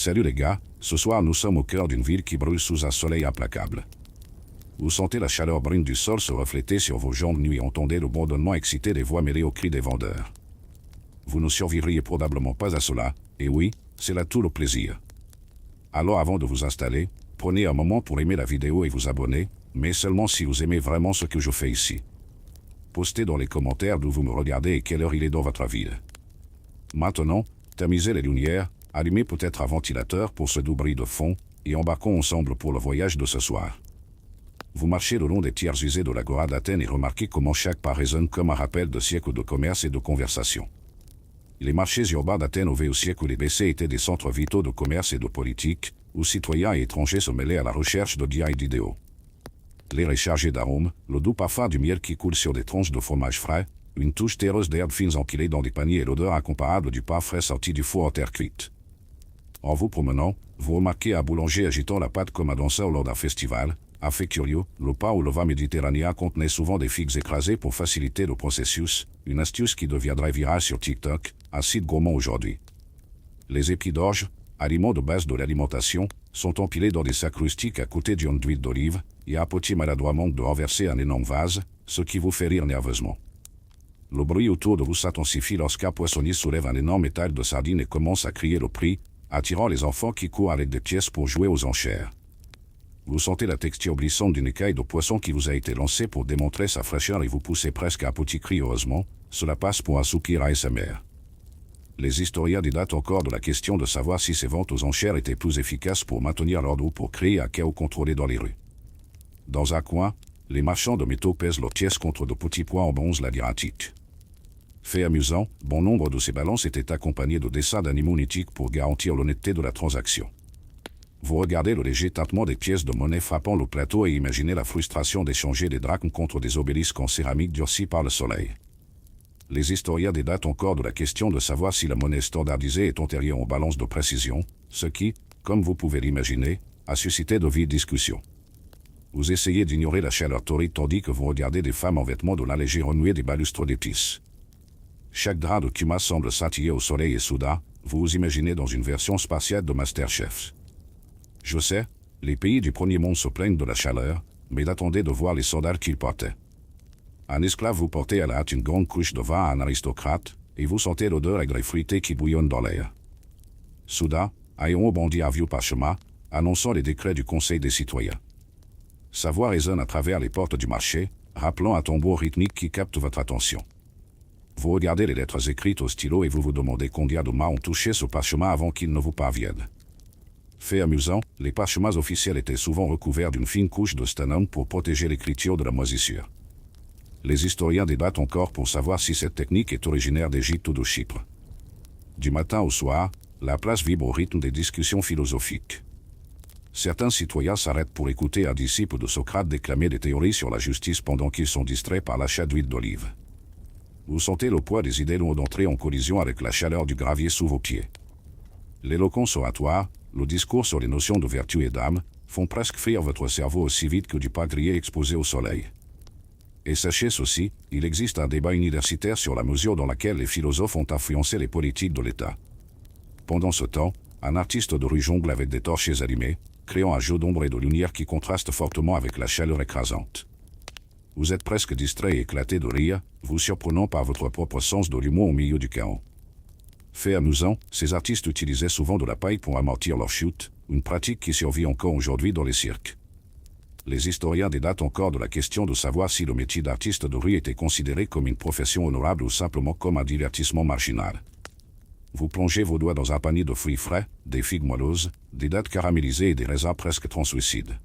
Salut les gars, ce soir nous sommes au cœur d'une ville qui brûle sous un soleil implacable. Vous sentez la chaleur brune du sol se refléter sur vos jambes nues et entendez le bourdonnement excité des voix mêlées aux cris des vendeurs. Vous ne survivriez probablement pas à cela, et oui, c'est là tout le plaisir. Alors avant de vous installer, prenez un moment pour aimer la vidéo et vous abonner, mais seulement si vous aimez vraiment ce que je fais ici. Postez dans les commentaires d'où vous me regardez et quelle heure il est dans votre ville. Maintenant, tamisez les lumières, allumez peut-être un ventilateur pour ce doux bruit de fond, et embarquons ensemble pour le voyage de ce soir. Vous marchez le long des tiers usés de l'agora d'Athènes et remarquez comment chaque pas résonne comme un rappel de siècles de commerce et de conversation. Les marchés urbains d'Athènes au siècle où les BC étaient des centres vitaux de commerce et de politique, où citoyens et étrangers se mêlaient à la recherche de biens et d'idéaux. L'air est chargé d'arômes, le doux parfum du miel qui coule sur des tranches de fromage frais, une touche terreuse d'herbes fines empilées dans des paniers et l'odeur incomparable du pain frais sorti du four en terre cuite. En vous promenant, vous remarquez un boulanger agitant la pâte comme un danseur lors d'un festival. Un fait curieux, le pain ou le vin méditerranéen contenait souvent des figues écrasées pour faciliter le processus, une astuce qui deviendrait virale sur TikTok, un site gourmand aujourd'hui. Les épis d'orge, aliments de base de l'alimentation, sont empilés dans des sacs rustiques à côté d'une d'huile d'olive, et un potier maladroit manque de renverser un énorme vase, ce qui vous fait rire nerveusement. Le bruit autour de vous s'intensifie lorsqu'un poissonnier soulève un énorme étal de sardines et commence à crier le prix, attirant les enfants qui courent avec des pièces pour jouer aux enchères. Vous sentez la texture glissante d'une écaille de poisson qui vous a été lancée pour démontrer sa fraîcheur et vous poussez presque à un petit cri heureusement, cela passe pour un soupir ASMR. Les historiens débattent encore de la question de savoir si ces ventes aux enchères étaient plus efficaces pour maintenir l'ordre ou pour créer un chaos contrôlé dans les rues. Dans un coin, les marchands de métaux pèsent leurs pièces contre de petits poids en bronze labyrinthique. Fait amusant, bon nombre de ces balances étaient accompagnées de dessins d'animaux mythiques pour garantir l'honnêteté de la transaction. Vous regardez le léger tintement des pièces de monnaie frappant le plateau et imaginez la frustration d'échanger des drachmes contre des obélisques en céramique durcis par le soleil. Les historiens débattent encore de la question de savoir si la monnaie standardisée est antérieure aux balances de précision, ce qui, comme vous pouvez l'imaginer, a suscité de vives discussions. Vous essayez d'ignorer la chaleur torride tandis que vous regardez des femmes en vêtements de lin léger renouer des balustres d'épices. Chaque drap de cumas semble scintiller au soleil et soudain, vous vous imaginez dans une version spartiate de Masterchef. Je sais, les pays du premier monde se plaignent de la chaleur, mais attendez de voir les sandales qu'ils portaient. Un esclave vous portait à la hâte une grande couche de vin à un aristocrate, et vous sentez l'odeur aigre et fruitée qui bouillonne dans l'air. Soudain, un héron bondit un vieux parchemin, annonçant les décrets du Conseil des citoyens. Sa voix résonne à travers les portes du marché, rappelant un tambour rythmique qui capte votre attention. Vous regardez les lettres écrites au stylo et vous vous demandez combien de mains ont touché ce parchemin avant qu'il ne vous parvienne. Fait amusant, les parchemins officiels étaient souvent recouverts d'une fine couche de stannum pour protéger l'écriture de la moisissure. Les historiens débattent encore pour savoir si cette technique est originaire d'Égypte ou de Chypre. Du matin au soir, la place vibre au rythme des discussions philosophiques. Certains citoyens s'arrêtent pour écouter un disciple de Socrate déclamer des théories sur la justice pendant qu'ils sont distraits par l'achat d'huile d'olive. Vous sentez le poids des idées lourdes d'entrer en collision avec la chaleur du gravier sous vos pieds. L'éloquence oratoire, le discours sur les notions de vertu et d'âme, font presque frire votre cerveau aussi vite que du pain grillé exposé au soleil. Et sachez ceci, il existe un débat universitaire sur la mesure dans laquelle les philosophes ont influencé les politiques de l'État. Pendant ce temps, un artiste de rue jongle avec des torches allumées, créant un jeu d'ombre et de lumière qui contraste fortement avec la chaleur écrasante. Vous êtes presque distrait et éclaté de rire, vous surprenant par votre propre sens de l'humour au milieu du chaos. Fait amusant, ces artistes utilisaient souvent de la paille pour amortir leur chute, une pratique qui survit encore aujourd'hui dans les cirques. Les historiens débattent encore de la question de savoir si le métier d'artiste de rue était considéré comme une profession honorable ou simplement comme un divertissement marginal. Vous plongez vos doigts dans un panier de fruits frais, des figues moelleuses, des dattes caramélisées et des raisins presque translucides.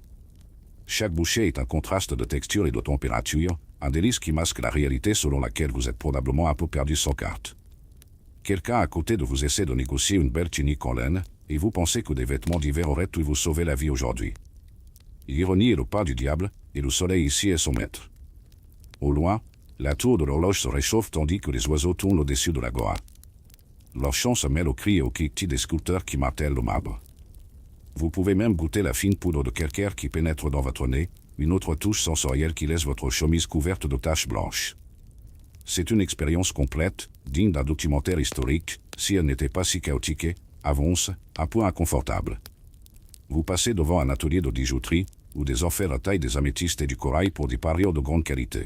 Chaque bouchée est un contraste de texture et de température, un délice qui masque la réalité selon laquelle vous êtes probablement un peu perdu sans carte. Quelqu'un à côté de vous essaie de négocier une belle tunique en laine, et vous pensez que des vêtements d'hiver auraient pu vous sauver la vie aujourd'hui. L'ironie est le pas du diable, et le soleil ici est son maître. Au loin, la tour de l'horloge se réchauffe tandis que les oiseaux tournent au-dessus de l'agora. Leur chant se mêle aux cris et aux cliquetis des sculpteurs qui martèlent le marbre. Vous pouvez même goûter la fine poudre de calcaire qui pénètre dans votre nez, une autre touche sensorielle qui laisse votre chemise couverte de taches blanches. C'est une expérience complète, digne d'un documentaire historique, si elle n'était pas si chaotique, avance, un point inconfortable. Vous passez devant un atelier de bijouterie, où des enfers taillent des améthystes et du corail pour des parures de grande qualité.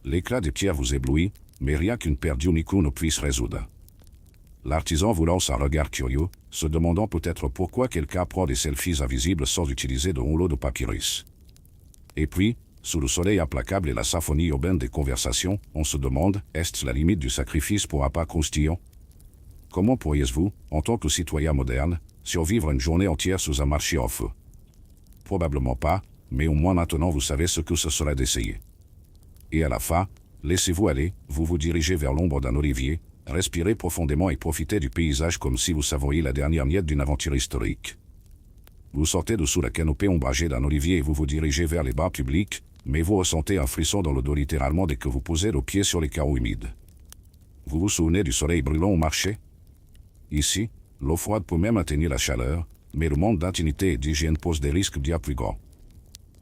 L'éclat des pierres vous éblouit, mais rien qu'une paire d'unicorns ne puisse résoudre. L'artisan vous lance un regard curieux, se demandant peut-être pourquoi quelqu'un prend des selfies invisibles sans utiliser de rouleau de papyrus. Et puis, sous le soleil implacable et la symphonie urbaine des conversations, on se demande, est-ce la limite du sacrifice pour un pas croustillant? Comment pourriez-vous, en tant que citoyen moderne, survivre une journée entière sous un marché en feu? Probablement pas, mais au moins maintenant vous savez ce que ce serait d'essayer. Et à la fin, laissez-vous aller, vous vous dirigez vers l'ombre d'un olivier, respirez profondément et profitez du paysage comme si vous savoriez la dernière miette d'une aventure historique. Vous sortez de sous la canopée ombragée d'un olivier et vous vous dirigez vers les bars publics, mais vous ressentez un frisson dans le dos littéralement dès que vous posez le pied sur les carreaux humides. Vous vous souvenez du soleil brûlant au marché? Ici, l'eau froide peut même atténuer la chaleur, mais le manque d'intimité et d'hygiène pose des risques bien plus grands.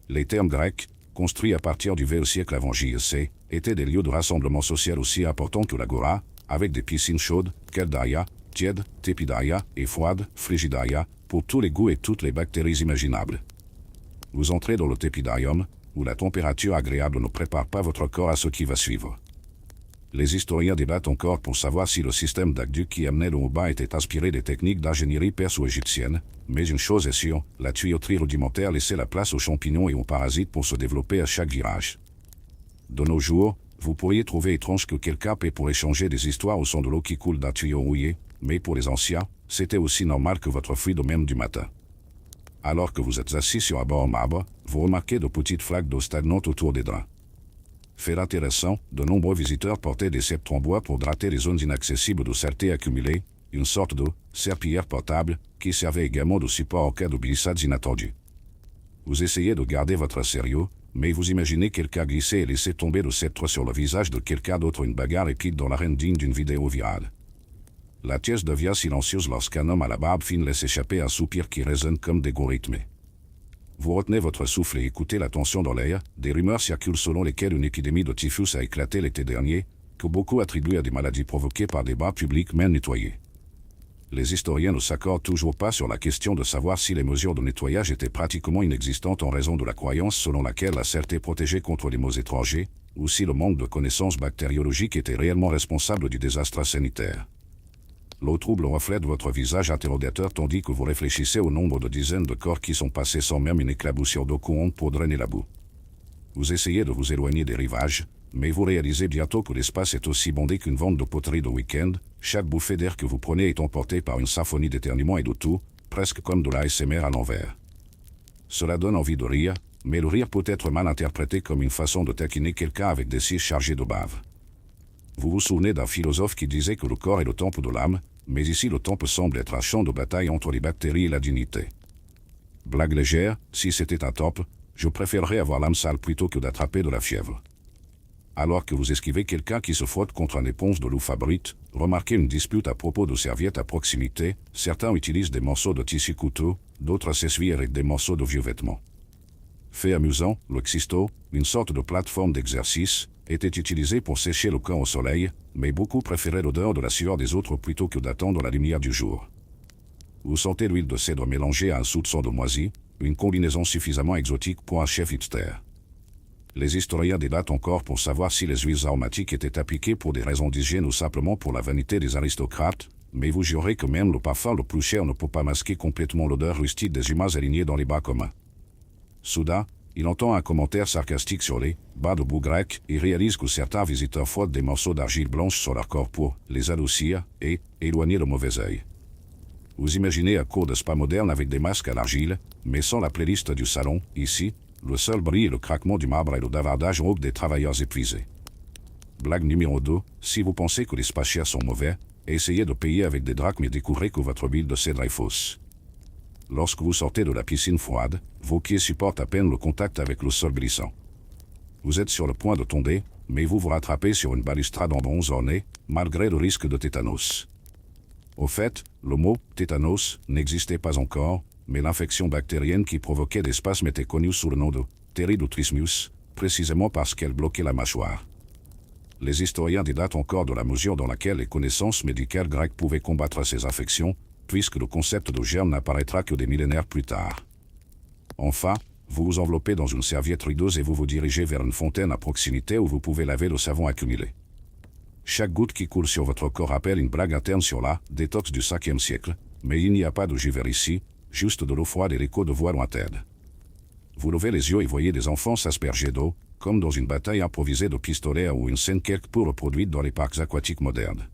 Les termes grecs, construits à partir du VIe siècle avant JC, étaient des lieux de rassemblement social aussi importants que l'agora, avec des piscines chaudes, keldaria, tièdes, tepidaria et froides, frigidaria, pour tous les goûts et toutes les bactéries imaginables. Vous entrez dans le tepidarium, où la température agréable ne prépare pas votre corps à ce qui va suivre. Les historiens débattent encore pour savoir si le système d'aqueduc qui amenait l'eau au bain était inspiré des techniques d'ingénierie perso-égyptienne, mais une chose est sûre, la tuyauterie rudimentaire laissait la place aux champignons et aux parasites pour se développer à chaque virage. De nos jours, vous pourriez trouver étrange que quelqu'un paie pour échanger des histoires au son de l'eau qui coule d'un tuyau rouillé, mais pour les anciens, c'était aussi normal que votre fruit de même du matin. Alors que vous êtes assis sur un banc en marbre, vous remarquez de petites flaques d'eau stagnantes autour des draps. Fait intéressant, de nombreux visiteurs portaient des sceptres en bois pour gratter les zones inaccessibles de saleté accumulée, une sorte de serpillière portable, qui servait également de support en cas de glissades inattendues. Vous essayez de garder votre sérieux, mais vous imaginez quelqu'un glisser et laisser tomber le sceptre sur le visage de quelqu'un d'autre, une bagarre épique dans l'arène digne d'une vidéo virale. La pièce devient silencieuse lorsqu'un homme à la barbe fine laisse échapper un soupir qui résonne comme des goûts rythmés. Vous retenez votre souffle et écoutez la tension dans l'air. Des rumeurs circulent selon lesquelles une épidémie de typhus a éclaté l'été dernier, que beaucoup attribuent à des maladies provoquées par des bars publics mal nettoyés. Les historiens ne s'accordent toujours pas sur la question de savoir si les mesures de nettoyage étaient pratiquement inexistantes en raison de la croyance selon laquelle la saleté protégeait contre les maux étrangers, ou si le manque de connaissances bactériologiques était réellement responsable du désastre sanitaire. L'eau trouble reflète votre visage interrogateur tandis que vous réfléchissez au nombre de dizaines de corps qui sont passés sans même une éclaboussure d'eau courante pour drainer la boue. Vous essayez de vous éloigner des rivages, mais vous réalisez bientôt que l'espace est aussi bondé qu'une vente de poterie de week-end, chaque bouffée d'air que vous prenez est emportée par une symphonie d'éternuements et de toux, presque comme de l'ASMR à l'envers. Cela donne envie de rire, mais le rire peut être mal interprété comme une façon de taquiner quelqu'un avec des cils chargés de bave. Vous vous souvenez d'un philosophe qui disait que le corps est le temple de l'âme, mais ici le temple semble être un champ de bataille entre les bactéries et la dignité. Blague légère, si c'était un temple, je préférerais avoir l'âme sale plutôt que d'attraper de la fièvre. Alors que vous esquivez quelqu'un qui se frotte contre une éponge de loufabrite, remarquez une dispute à propos de serviettes à proximité, certains utilisent des morceaux de tissu couteau, d'autres s'essuient avec des morceaux de vieux vêtements. Fait amusant, le xisto, une sorte de plateforme d'exercice, était utilisé pour sécher le corps au soleil, mais beaucoup préféraient l'odeur de la sueur des autres plutôt que d'attendre la lumière du jour. Vous sentez l'huile de cèdre mélangée à un soupçon de moisi, une combinaison suffisamment exotique pour un chef hipster. Les historiens débattent encore pour savoir si les huiles aromatiques étaient appliquées pour des raisons d'hygiène ou simplement pour la vanité des aristocrates, mais vous jurez que même le parfum le plus cher ne peut pas masquer complètement l'odeur rustique des humains alignés dans les bas communs. Soudain, il entend un commentaire sarcastique sur les bas de boue grecs et réalise que certains visiteurs frottent des morceaux d'argile blanche sur leur corps pour les adoucir et éloigner le mauvais œil. Vous imaginez un cours de spa moderne avec des masques à l'argile, mais sans la playlist du salon. Ici, le seul bruit est le craquement du marbre et le davardage rauque des travailleurs épuisés. Blague numéro 2, si vous pensez que les spas chers sont mauvais, essayez de payer avec des drachmes et découvrez que votre huile de cèdre est fausse. Lorsque vous sortez de la piscine froide, vos pieds supportent à peine le contact avec le sol glissant. Vous êtes sur le point de tomber, mais vous vous rattrapez sur une balustrade en bronze ornée, malgré le risque de tétanos. Au fait, le mot « tétanos » n'existait pas encore, mais l'infection bactérienne qui provoquait des spasmes était connue sous le nom de Teridotrismus, précisément parce qu'elle bloquait la mâchoire. Les historiens débattent encore de la mesure dans laquelle les connaissances médicales grecques pouvaient combattre ces infections, puisque le concept de germe n'apparaîtra que des millénaires plus tard. Enfin, vous vous enveloppez dans une serviette rideuse et vous vous dirigez vers une fontaine à proximité où vous pouvez laver le savon accumulé. Chaque goutte qui coule sur votre corps rappelle une blague interne sur la détox du 5e siècle, mais il n'y a pas de jus vert ici, juste de l'eau froide et l'écho de voix lointaines. Vous levez les yeux et voyez des enfants s'asperger d'eau, comme dans une bataille improvisée de pistolets ou une scène quelque peu reproduite dans les parcs aquatiques modernes.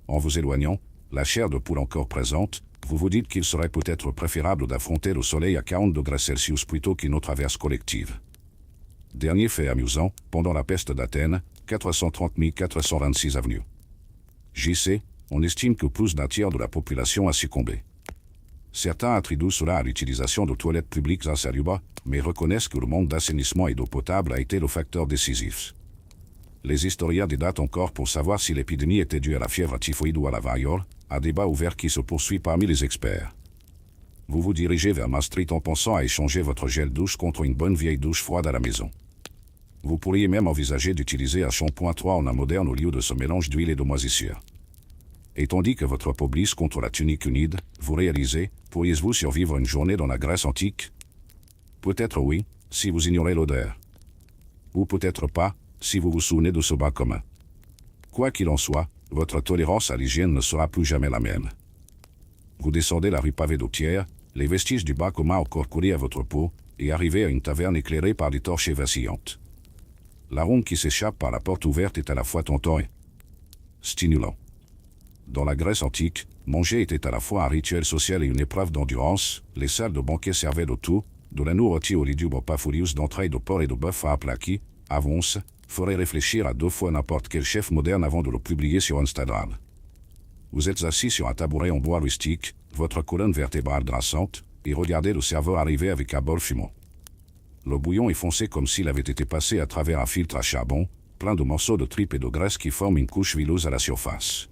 En vous éloignant, la chair de poule encore présente, vous vous dites qu'il serait peut-être préférable d'affronter le soleil à 40 degrés Celsius plutôt qu'une autre averse collective. Dernier fait amusant, pendant la peste d'Athènes, 430 426 avenue. JC, on estime que plus d'un tiers de la population a succombé. Certains attribuent cela à l'utilisation de toilettes publiques insalubres, mais reconnaissent que le manque d'assainissement et d'eau potable a été le facteur décisif. Les historiens débattent encore pour savoir si l'épidémie était due à la fièvre typhoïde ou à la variole, un débat ouvert qui se poursuit parmi les experts. Vous vous dirigez vers Maastricht en pensant à échanger votre gel douche contre une bonne vieille douche froide à la maison. Vous pourriez même envisager d'utiliser un shampoing 3 en un moderne au lieu de ce mélange d'huile et de moisissure. Et tandis que votre peau glisse contre la tunique humide, vous réalisez, pourriez-vous survivre une journée dans la Grèce antique? Peut-être oui, si vous ignorez l'odeur. Ou peut-être pas, si vous vous souvenez de ce bain commun. Quoi qu'il en soit, votre tolérance à l'hygiène ne sera plus jamais la même. Vous descendez la rue pavée d'eau tiers, les vestiges du bain commun encore collés à votre peau, et arrivez à une taverne éclairée par des torches vacillantes. L'arôme qui s'échappe par la porte ouverte est à la fois tentant et stimulant. Dans la Grèce antique, manger était à la fois un rituel social et une épreuve d'endurance. Les salles de banquet servaient de tout, de la nourriture au lidubre pafolius d'entrailles de porc et de bœuf à un plat qui, avance, ferait réfléchir à 2 fois n'importe quel chef moderne avant de le publier sur Instagram. Vous êtes assis sur un tabouret en bois rustique, votre colonne vertébrale grinçante, et regardez le serveur arriver avec un bol fumant. Le bouillon est foncé comme s'il avait été passé à travers un filtre à charbon, plein de morceaux de tripes et de graisse qui forment une couche huileuse à la surface.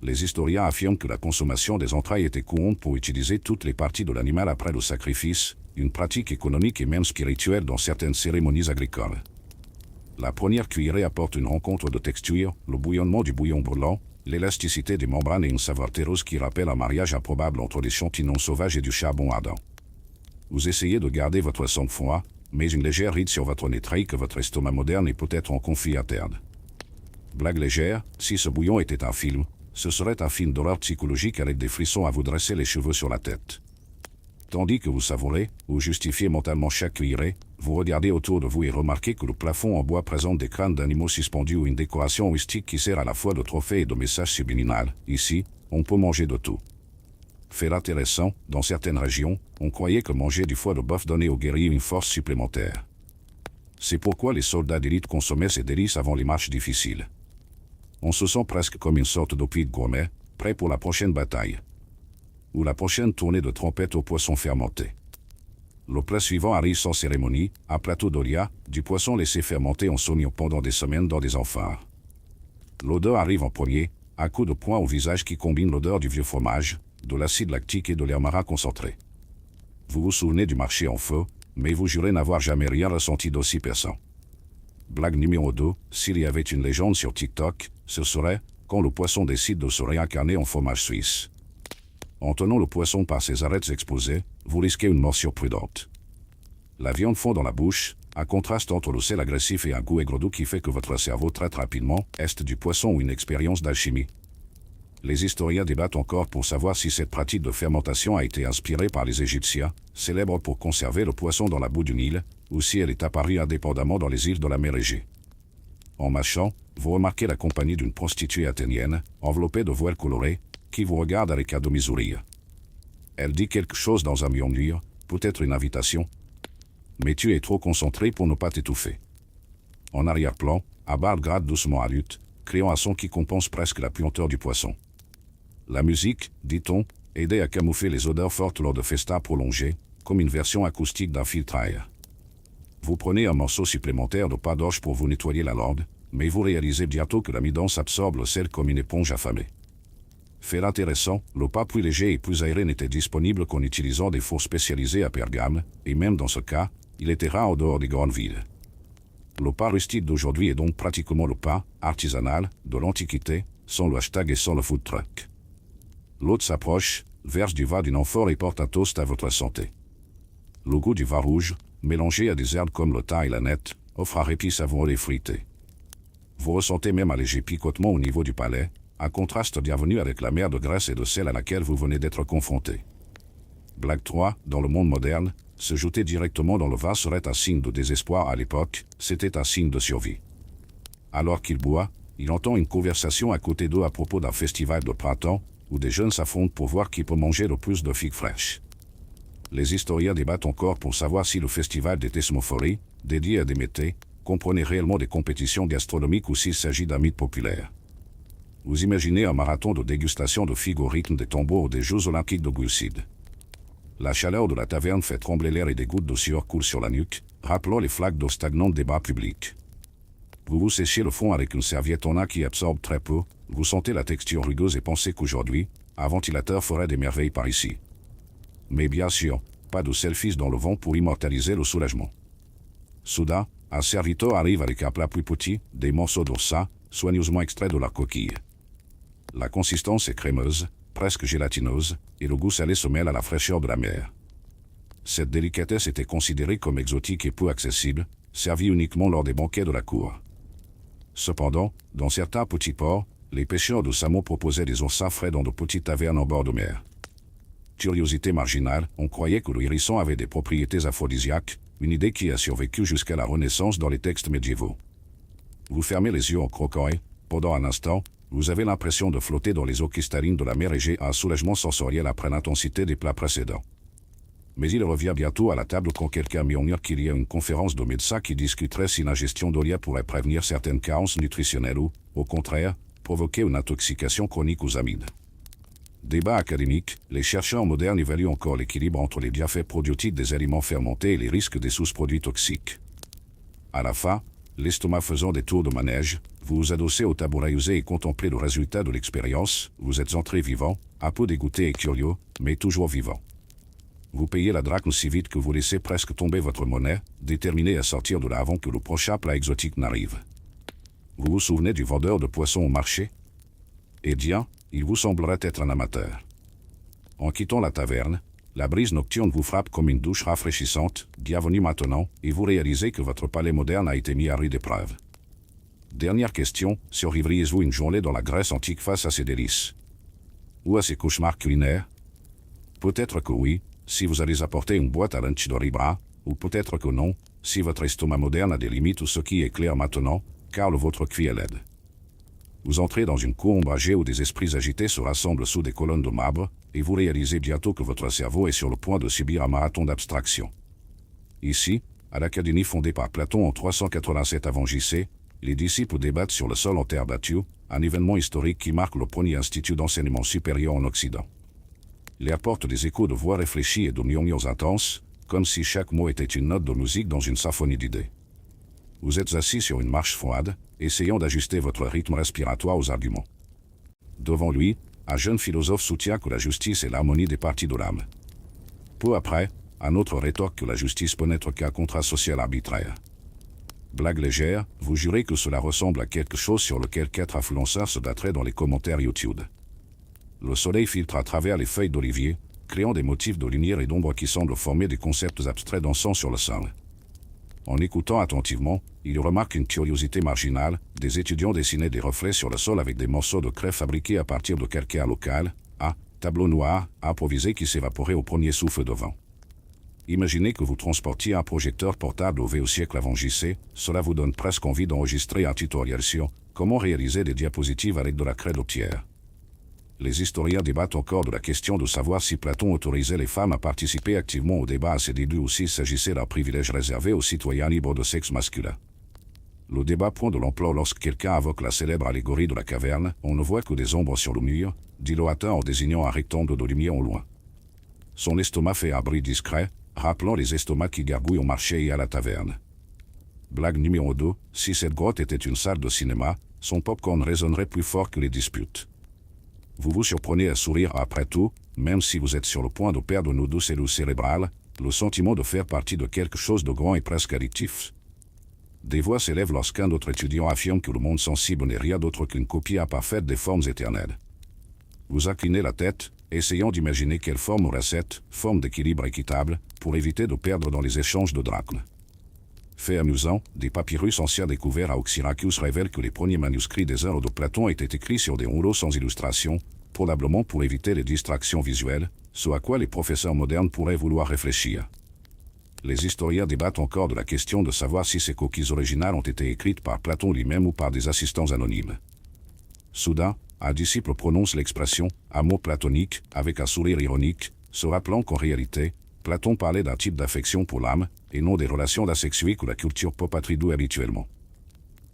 Les historiens affirment que la consommation des entrailles était courante pour utiliser toutes les parties de l'animal après le sacrifice, une pratique économique et même spirituelle dans certaines cérémonies agricoles. La première cuillerée apporte une rencontre de texture, le bouillonnement du bouillon brûlant, l'élasticité des membranes et une saveur terreuse qui rappelle un mariage improbable entre des champignons sauvages et du charbon ardent. Vous essayez de garder votre sang-froid, mais une légère ride sur votre nez trahit que votre estomac moderne est peut-être en conflit interne. Blague légère, si ce bouillon était un film, ce serait un film d'horreur psychologique avec des frissons à vous dresser les cheveux sur la tête. Tandis que vous savourez, ou justifiez mentalement chaque cuillerée, vous regardez autour de vous et remarquez que le plafond en bois présente des crânes d'animaux suspendus ou une décoration rustique qui sert à la fois de trophée et de message subliminal. Ici, on peut manger de tout. Fait intéressant, dans certaines régions, on croyait que manger du foie de bœuf donnait aux guerriers une force supplémentaire. C'est pourquoi les soldats d'élite consommaient ces délices avant les marches difficiles. On se sent presque comme une sorte d'opide gourmet, prêt pour la prochaine bataille. Ou la prochaine tournée de trompette au poisson fermenté. Le plat suivant arrive sans cérémonie, un plateau d'olia, du poisson laissé fermenter en saumure pendant des semaines dans des amphores. L'odeur arrive en premier, un coup de poing au visage qui combine l'odeur du vieux fromage, de l'acide lactique et de l'air marin concentré. Vous vous souvenez du marché en feu, mais vous jurez n'avoir jamais rien ressenti d'aussi perçant. Blague numéro 2, s'il y avait une légende sur TikTok, ce serait quand le poisson décide de se réincarner en fromage suisse. En tenant le poisson par ses arêtes exposées, vous risquez une morsure prudente. La viande fond dans la bouche, un contraste entre le sel agressif et un goût aigre doux qui fait que votre cerveau traite rapidement, est du poisson ou une expérience d'alchimie. Les historiens débattent encore pour savoir si cette pratique de fermentation a été inspirée par les Égyptiens, célèbres pour conserver le poisson dans la boue du Nil, ou si elle est apparue indépendamment dans les îles de la mer Égée. En mâchant, vous remarquez la compagnie d'une prostituée athénienne, enveloppée de voiles colorées, qui vous regarde avec un demi-sourire. Elle dit quelque chose dans un murmure, peut-être une invitation. Mais tu es trop concentré pour ne pas t'étouffer. En arrière-plan, un barde gratte doucement à lutte, créant un son qui compense presque la puanteur du poisson. La musique, dit-on, aidait à camoufler les odeurs fortes lors de festins prolongés, comme une version acoustique d'un filtre à air. Vous prenez un morceau supplémentaire de pain d'orge pour vous nettoyer la langue, mais vous réalisez bientôt que l'amidon absorbe le sel comme une éponge affamée. Fait intéressant, le pain plus léger et plus aéré n'était disponible qu'en utilisant des fours spécialisés à Pergame, et même dans ce cas, il était rare en dehors des grandes villes. Le pain rustique d'aujourd'hui est donc pratiquement le pain artisanal de l'Antiquité, sans le hashtag et sans le food truck. L'autre s'approche, verse du vin d'une amphore et porte un toast à votre santé. Le goût du vin rouge, mélangé à des herbes comme le thym et la nette, offre un répit savoureux et fruité. Vous ressentez même un léger picotement au niveau du palais, un contraste bienvenu avec la mer de graisse et de sel à laquelle vous venez d'être confronté. Blague 3, dans le monde moderne, se jeter directement dans le vin serait un signe de désespoir à l'époque, c'était un signe de survie. Alors qu'il boit, il entend une conversation à côté d'eux à propos d'un festival de printemps, où des jeunes s'affrontent pour voir qui peut manger le plus de figues fraîches. Les historiens débattent encore pour savoir si le festival des Thesmophories, dédié à Déméter, comprenait réellement des compétitions gastronomiques ou s'il s'agit d'un mythe populaire. Vous imaginez un marathon de dégustation de figues au rythme des tambours des Jeux olympiques de Gulcide. La chaleur de la taverne fait trembler l'air et des gouttes de sueur coulent sur la nuque, rappelant les flaques d'eau stagnantes des bars publics. Vous vous séchez le front avec une serviette en lin qui absorbe très peu, vous sentez la texture rugueuse et pensez qu'aujourd'hui, un ventilateur ferait des merveilles par ici. Mais bien sûr, pas de selfies dans le vent pour immortaliser le soulagement. Soudain, un serviteur arrive avec un plat plus petit, des morceaux d'oursin, soigneusement extraits de la coquille. La consistance est crémeuse, presque gélatineuse, et le goût salé se mêle à la fraîcheur de la mer. Cette délicatesse était considérée comme exotique et peu accessible, servie uniquement lors des banquets de la cour. Cependant, dans certains petits ports, les pêcheurs de saumon proposaient des oursins frais dans de petites tavernes en bord de mer. Curiosité marginale, on croyait que le hérisson avait des propriétés aphrodisiaques, une idée qui a survécu jusqu'à la Renaissance dans les textes médiévaux. Vous fermez les yeux en croquant et, pendant un instant, vous avez l'impression de flotter dans les eaux cristallines de la mer Égée à un soulagement sensoriel après l'intensité des plats précédents. Mais il revient bientôt à la table quand quelqu'un murmure qu'il y a une conférence de médecins qui discuterait si l'ingestion d'olia pourrait prévenir certaines carences nutritionnelles ou, au contraire, provoquer une intoxication chronique aux amides. Débat académique, les chercheurs modernes évaluent encore l'équilibre entre les bienfaits probiotiques des aliments fermentés et les risques des sous-produits toxiques. À la fin, l'estomac faisant des tours de manège, vous vous adossez au tabouret usé et contemplez le résultat de l'expérience, vous êtes entré vivant, un peu dégoûté et curieux, mais toujours vivant. Vous payez la drachme si vite que vous laissez presque tomber votre monnaie, déterminé à sortir de là avant que le prochain plat exotique n'arrive. Vous vous souvenez du vendeur de poissons au marché? Eh bien, il vous semblerait être un amateur. En quittant la taverne, la brise nocturne vous frappe comme une douche rafraîchissante, bienvenue maintenant, et vous réalisez que votre palais moderne a été mis à rude épreuve. Dernière question, survivriez-vous une journée dans la Grèce antique face à ces délices? Ou à ces cauchemars culinaires? Peut-être que oui, si vous allez apporter une boîte à lunch de Ribra, ou peut-être que non, si votre estomac moderne a des limites ou ce qui est clair maintenant, car le vôtre cuit est laide. Vous entrez dans une cour ombragée où des esprits agités se rassemblent sous des colonnes de marbre, et vous réalisez bientôt que votre cerveau est sur le point de subir un marathon d'abstraction. Ici, à l'académie fondée par Platon en 387 avant JC, les disciples débattent sur le sol en terre battue, un événement historique qui marque le premier institut d'enseignement supérieur en Occident. L'air porte des échos de voix réfléchies et de murmures intenses, comme si chaque mot était une note de musique dans une symphonie d'idées. Vous êtes assis sur une marche froide, essayant d'ajuster votre rythme respiratoire aux arguments. Devant lui, un jeune philosophe soutient que la justice est l'harmonie des parties de l'âme. Peu après, un autre rétorque que la justice peut n'être qu'un contrat social arbitraire. Blague légère, vous jurez que cela ressemble à quelque chose sur lequel 4 influenceurs se battraient dans les commentaires YouTube. Le soleil filtre à travers les feuilles d'olivier, créant des motifs de lumière et d'ombre qui semblent former des concepts abstraits dansant sur le sol. En écoutant attentivement, il remarque une curiosité marginale, des étudiants dessinaient des reflets sur le sol avec des morceaux de craie fabriqués à partir de calcaire local, un tableau noir, improvisé qui s'évaporait au premier souffle de vent. Imaginez que vous transportiez un projecteur portable au VO siècle avant JC, cela vous donne presque envie d'enregistrer un tutoriel sur comment réaliser des diapositives avec de la craie de pierre. Les historiens débattent encore de la question de savoir si Platon autorisait les femmes à participer activement au débat à ses débuts ou s'il s'agissait d'un privilège réservé aux citoyens libres de sexe masculin. Le débat prend de l'ampleur lorsque quelqu'un invoque la célèbre allégorie de la caverne, on ne voit que des ombres sur le mur, dit l'orateur en désignant un rectangle de lumière au loin. Son estomac fait un bruit discret, rappelant les estomacs qui gargouillent au marché et à la taverne. Blague numéro 2, si cette grotte était une salle de cinéma, son popcorn résonnerait plus fort que les disputes. Vous vous surprenez à sourire après tout, même si vous êtes sur le point de perdre nos 2 cellules cérébrales, le sentiment de faire partie de quelque chose de grand est presque addictif. Des voix s'élèvent lorsqu'un autre étudiant affirme que le monde sensible n'est rien d'autre qu'une copie imparfaite des formes éternelles. Vous inclinez la tête, essayant d'imaginer quelle forme aura cette forme d'équilibre équitable, pour éviter de perdre dans les échanges de drachmes. Fait amusant, des papyrus anciens découverts à Oxyrhynchus révèlent que les premiers manuscrits des œuvres de Platon étaient écrits sur des rouleaux sans illustration, probablement pour éviter les distractions visuelles, ce à quoi les professeurs modernes pourraient vouloir réfléchir. Les historiens débattent encore de la question de savoir si ces coquilles originales ont été écrites par Platon lui-même ou par des assistants anonymes. Soudain, un disciple prononce l'expression « amour platonique » avec un sourire ironique, se rappelant qu'en réalité, Platon parlait d'un type d'affection pour l'âme, et non des relations asexuées que la culture pop attribue habituellement.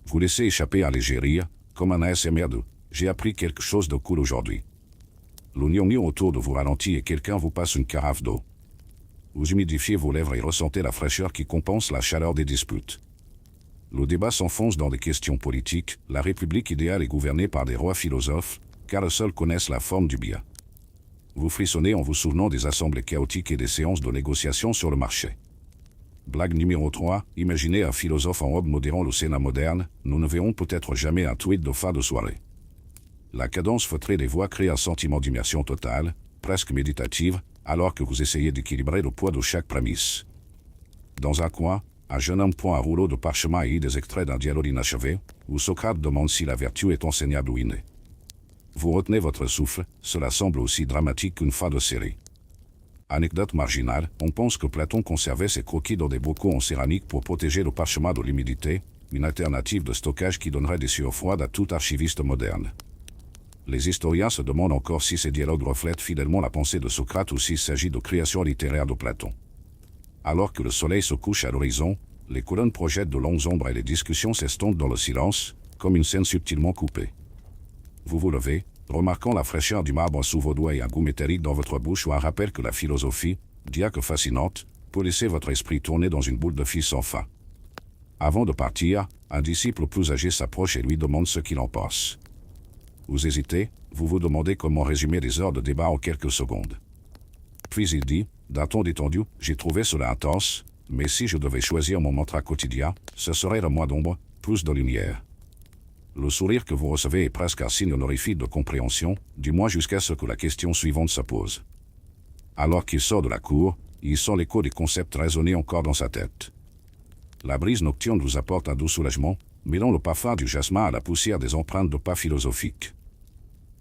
Vous laissez échapper un léger rire, comme un ASMR de « j'ai appris quelque chose de cool aujourd'hui ». L'oignon autour de vous ralentit et quelqu'un vous passe une carafe d'eau. Vous humidifiez vos lèvres et ressentez la fraîcheur qui compense la chaleur des disputes. Le débat s'enfonce dans des questions politiques, la République idéale est gouvernée par des rois philosophes, car eux seuls connaissent la forme du bien. Vous frissonnez en vous souvenant des assemblées chaotiques et des séances de négociation sur le marché. Blague numéro 3, imaginez un philosophe en robe modérant le Sénat moderne, nous ne verrons peut-être jamais un tweet de fin de soirée. La cadence feutrée des voix crée un sentiment d'immersion totale, presque méditative, alors que vous essayez d'équilibrer le poids de chaque prémisse. Dans un coin, un jeune homme prend un rouleau de parchemin et lit des extraits d'un dialogue inachevé, où Socrate demande si la vertu est enseignable ou innée. Vous retenez votre souffle, cela semble aussi dramatique qu'une fin de série. Anecdote marginale, on pense que Platon conservait ses croquis dans des bocaux en céramique pour protéger le parchemin de l'humidité, une alternative de stockage qui donnerait des sueurs froides à tout archiviste moderne. Les historiens se demandent encore si ces dialogues reflètent fidèlement la pensée de Socrate ou s'il s'agit de création littéraire de Platon. Alors que le soleil se couche à l'horizon, les colonnes projettent de longues ombres et les discussions s'estompent dans le silence, comme une scène subtilement coupée. Vous vous levez, remarquant la fraîcheur du marbre sous vos doigts et un goût métallique dans votre bouche ou un rappel que la philosophie, bien que fascinante, peut laisser votre esprit tourner dans une boule de fil sans fin. Avant de partir, un disciple plus âgé s'approche et lui demande ce qu'il en pense. Vous hésitez, vous vous demandez comment résumer des heures de débat en quelques secondes. Puis il dit, d'un ton détendu, « J'ai trouvé cela intense, mais si je devais choisir mon mantra quotidien, ce serait le moins d'ombre, plus de lumière. » Le sourire que vous recevez est presque un signe honorifique de compréhension, du moins jusqu'à ce que la question suivante se pose. Alors qu'il sort de la cour, il sent l'écho des concepts résonner encore dans sa tête. La brise nocturne vous apporte un doux soulagement, mêlant le parfum du jasmin à la poussière des empreintes de pas philosophiques.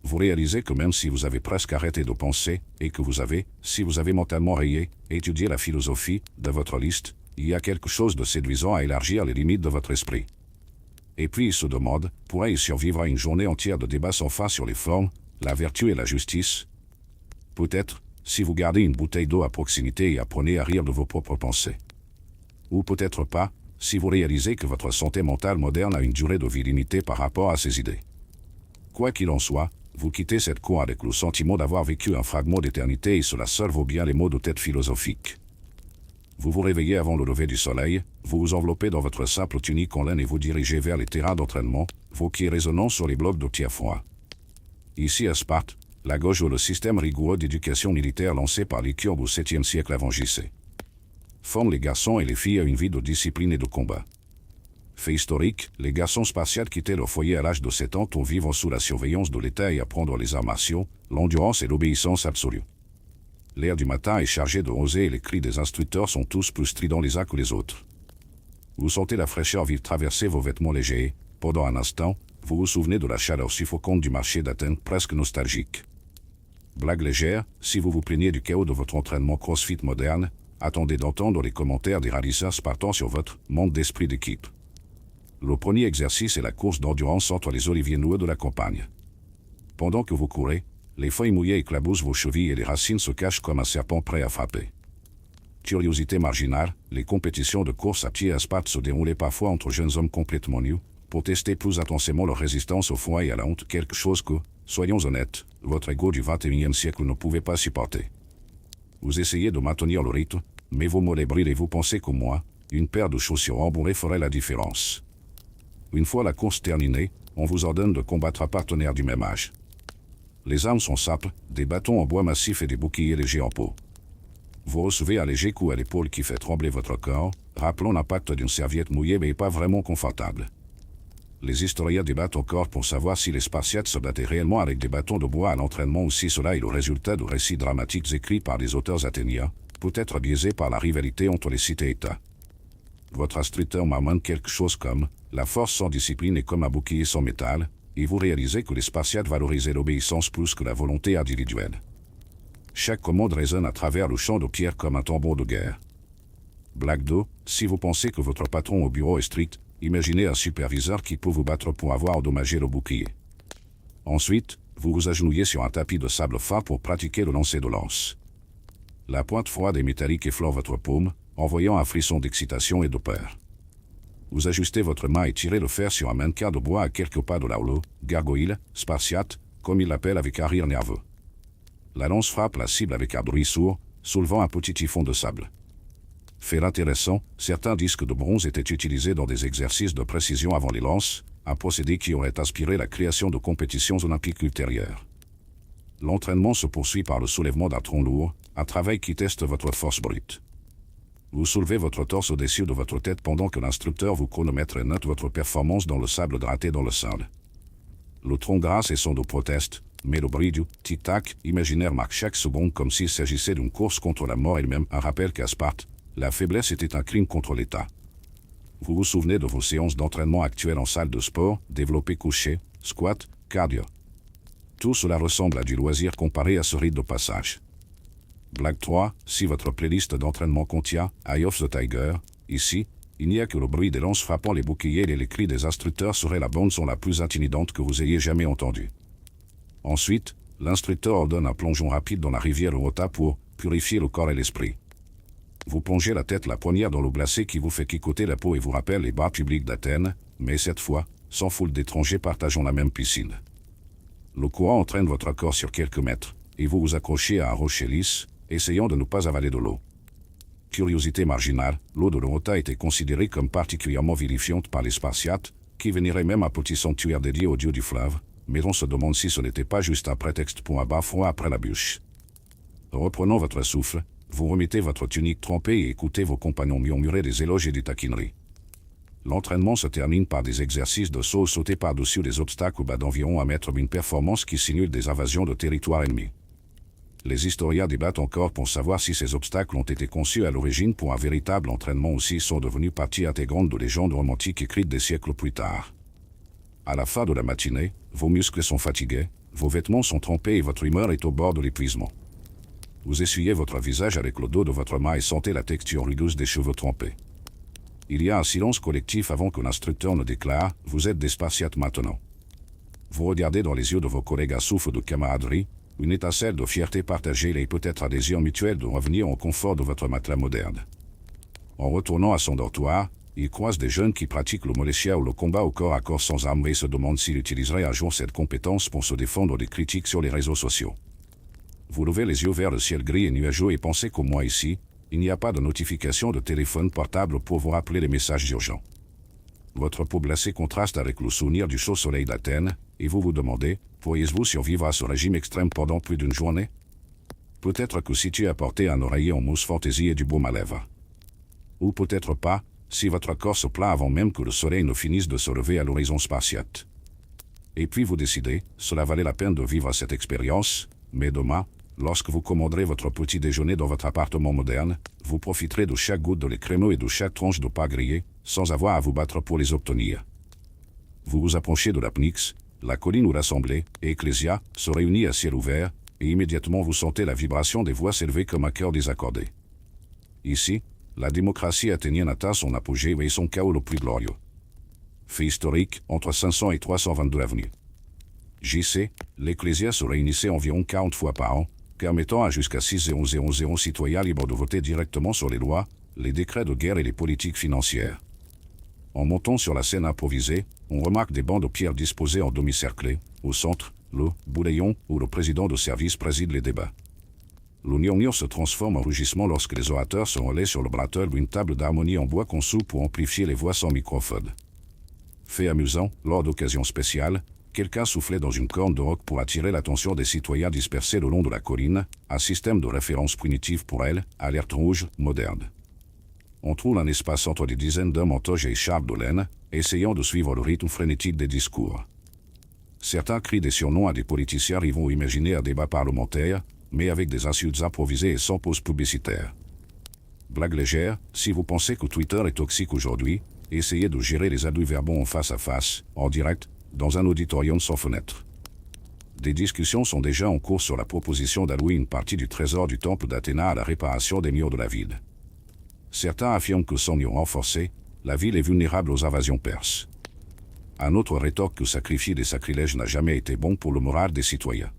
Vous réalisez que même si vous avez presque arrêté de penser, et que vous avez, si vous avez mentalement rayé, étudié la philosophie, de votre liste, il y a quelque chose de séduisant à élargir les limites de votre esprit. Et puis il se demande, pourrait-il survivre à une journée entière de débats sans fin sur les formes, la vertu et la justice? Peut-être, si vous gardez une bouteille d'eau à proximité et apprenez à rire de vos propres pensées. Ou peut-être pas, si vous réalisez que votre santé mentale moderne a une durée de vie limitée par rapport à ces idées. Quoi qu'il en soit, vous quittez cette cour avec le sentiment d'avoir vécu un fragment d'éternité et cela seul vaut bien les mots de tête philosophiques. Vous vous réveillez avant le lever du soleil, vous vous enveloppez dans votre simple tunique en laine et vous dirigez vers les terrains d'entraînement, vos pieds résonnant sur les blocs de pierre froid. Ici à Sparte, la gauche ou le système rigoureux d'éducation militaire lancé par les Kurdes au 7e siècle avant JC. Forme les garçons et les filles à une vie de discipline et de combat. Fait historique, les garçons spartiates quittaient leur foyer à l'âge de 7 ans pour vivre sous la surveillance de l'État et apprendre les arts martiaux, l'endurance et l'obéissance absolue. L'air du matin est chargé de rosée et les cris des instructeurs sont tous plus stridents les uns que les autres. Vous sentez la fraîcheur vive traverser vos vêtements légers et, pendant un instant, vous vous souvenez de la chaleur suffocante du marché d'Athènes presque nostalgique. Blague légère, si vous vous plaignez du chaos de votre entraînement CrossFit moderne, attendez d'entendre les commentaires des rallyeurs spartans sur votre manque d'esprit d'équipe. Le premier exercice est la course d'endurance entre les oliviers noueux de la campagne. Pendant que vous courez, les feuilles mouillées éclaboussent vos chevilles et les racines se cachent comme un serpent prêt à frapper. Curiosité marginale, les compétitions de course à pied à Sparte se déroulaient parfois entre jeunes hommes complètement nus, pour tester plus intensément leur résistance au froid et à la honte, quelque chose que, soyons honnêtes, votre ego du XXIe siècle ne pouvait pas supporter. Vous essayez de maintenir le rythme, mais vos mollets brillent et vous pensez qu'au moins, une paire de chaussures rembourrées ferait la différence. Une fois la course terminée, on vous ordonne de combattre un partenaire du même âge. Les armes sont simples, des bâtons en bois massif et des boucliers légers en peau. Vous recevez un léger coup à l'épaule qui fait trembler votre corps, rappelant l'impact d'une serviette mouillée mais pas vraiment confortable. les historiens débattent encore pour savoir si les Spartiates se battaient réellement avec des bâtons de bois à l'entraînement ou si cela est le résultat de récits dramatiques écrits par des auteurs athéniens, peut-être biaisés par la rivalité entre les cités-États. Votre instructeur m'amène quelque chose comme « la force sans discipline est comme un bouclier sans métal », et vous réalisez que les Spartiates valorisaient l'obéissance plus que la volonté individuelle. Chaque commande résonne à travers le champ de pierre comme un tambour de guerre. Blague 2, si vous pensez que votre patron au bureau est strict, imaginez un superviseur qui peut vous battre pour avoir endommagé le bouclier. Ensuite, vous vous agenouillez sur un tapis de sable fin pour pratiquer le lancer de lance. La pointe froide et métallique effleure votre paume, envoyant un frisson d'excitation et de peur. Vous ajustez votre main et tirez le fer sur un mannequin de bois à quelques pas de là où le gargoyle, spartiate, comme il l'appelle avec un rire nerveux. La lance frappe la cible avec un bruit sourd, soulevant un petit typhon de sable. Fait intéressant, certains disques de bronze étaient utilisés dans des exercices de précision avant les lances, un procédé qui aurait inspiré la création de compétitions olympiques ultérieures. L'entraînement se poursuit par le soulèvement d'un tronc lourd, un travail qui teste votre force brute. Vous soulevez votre torse au-dessus de votre tête pendant que l'instructeur vous chronomètre et note votre performance dans le sable gratté dans le sol. Le tronc grasse et son dos proteste, mais le bruit du tic-tac imaginaire marque chaque seconde comme s'il s'agissait d'une course contre la mort elle-même, un rappel qu'à Sparte, la faiblesse était un crime contre l'État. Vous vous souvenez de vos séances d'entraînement actuelles en salle de sport, développé couché, squat, cardio. Tout cela ressemble à du loisir comparé à ce rite de passage. Blague 3, si votre playlist d'entraînement contient « Eye of the Tiger », ici, il n'y a que le bruit des lances frappant les boucliers et les cris des instructeurs serait la bande-son la plus intimidante que vous ayez jamais entendue. Ensuite, l'instructeur ordonne un plongeon rapide dans la rivière Rota pour purifier le corps et l'esprit. Vous plongez la tête la poignard dans l'eau glacée qui vous fait quicoter la peau et vous rappelle les bars publics d'Athènes, mais cette fois, sans foule d'étrangers partageant la même piscine. Le courant entraîne votre corps sur quelques mètres, et vous vous accrochez à un rocher lisse, essayant de ne pas avaler de l'eau. Curiosité marginale, l'eau de l'Orota était considérée comme particulièrement vivifiante par les Spartiates, qui vénéraient même un petit sanctuaire dédié au dieu du fleuve, mais on se demande si ce n'était pas juste un prétexte pour un bain froid après la bûche. Reprenant votre souffle, vous remettez votre tunique trempée et écoutez vos compagnons murmurer des éloges et des taquineries. L'entraînement se termine par des exercices de saut sauté par-dessus des obstacles bas d'environ 1 mètre, une performance qui simule des invasions de territoire ennemi. Les historiens débattent encore pour savoir si ces obstacles ont été conçus à l'origine pour un véritable entraînement ou s'ils sont devenus partie intégrante de légendes romantiques écrites des siècles plus tard. À la fin de la matinée, vos muscles sont fatigués, vos vêtements sont trempés et votre humeur est au bord de l'épuisement. Vous essuyez votre visage avec le dos de votre main et sentez la texture rugueuse des cheveux trempés. Il y a un silence collectif avant que l'instructeur ne déclare « Vous êtes des Spartiates maintenant ». Vous regardez dans les yeux de vos collègues à souffle de camaraderie, une étincelle de fierté partagée et peut-être un désir mutuel de revenir au confort de votre matelas moderne. En retournant à son dortoir, il croise des jeunes qui pratiquent le molesia ou le combat au corps à corps sans armes et se demande s'il utiliserait un jour cette compétence pour se défendre des critiques sur les réseaux sociaux. Vous levez les yeux vers le ciel gris et nuageux et pensez qu'au moins ici, il n'y a pas de notification de téléphone portable pour vous rappeler les messages urgents. Votre peau glacée contraste avec le souvenir du chaud soleil d'Athènes, et vous vous demandez, pourriez-vous survivre à ce régime extrême pendant plus d'une journée? Peut-être que si tu apportais un oreiller en mousse fantaisie et du baume à lèvres. Ou peut-être pas, si votre corps se plaint avant même que le soleil ne finisse de se lever à l'horizon spartiate. Et puis vous décidez, cela valait la peine de vivre cette expérience, mais demain, lorsque vous commanderez votre petit déjeuner dans votre appartement moderne, vous profiterez de chaque goutte de lait crémeux et de chaque tranche de pain grillé, sans avoir à vous battre pour les obtenir. Vous vous approchez de la Pnyx, la colline où l'Assemblée et Ecclésia se réunissent à ciel ouvert, et immédiatement vous sentez la vibration des voix s'élever comme un cœur désaccordé. Ici, la démocratie athénienne atteint son apogée et son chaos le plus glorieux. Fait historique, entre 500 et 322 avenues. JC, l'Ecclésia se réunissait environ 40 fois par an, permettant à jusqu'à 6000 citoyens libres de voter directement sur les lois, les décrets de guerre et les politiques financières. En montant sur la scène improvisée, on remarque des bancs de pierre disposés en demi-cerclé, au centre, le bouléon où le président de service préside les débats. Le murmure se transforme en rugissement lorsque les orateurs se relaient sur le brattle d'une table d'harmonie en bois conçue pour amplifier les voix sans microphone. Fait amusant, lors d'occasions spéciales, quelqu'un soufflait dans une corne de roc pour attirer l'attention des citoyens dispersés le long de la colline, un système de référence primitive pour elle, alerte rouge, moderne. on trouve un espace entre des dizaines d'hommes en toge et écharpe de laine, essayant de suivre le rythme frénétique des discours. Certains crient des surnoms à des politiciens rivaux ou imaginer un débat parlementaire, mais avec des insultes improvisées et sans pause publicitaire. Blague légère, si vous pensez que Twitter est toxique aujourd'hui, essayez de gérer les adus verbaux en face à face, en direct, dans un auditorium sans fenêtre. Des discussions sont déjà en cours sur la proposition d'allouer une partie du trésor du temple d'Athéna à la réparation des murs de la ville. Certains affirment que sans murs renforcés, la ville est vulnérable aux invasions perses. Un autre rétorque que sacrifier des sacrilèges n'a jamais été bon pour le moral des citoyens.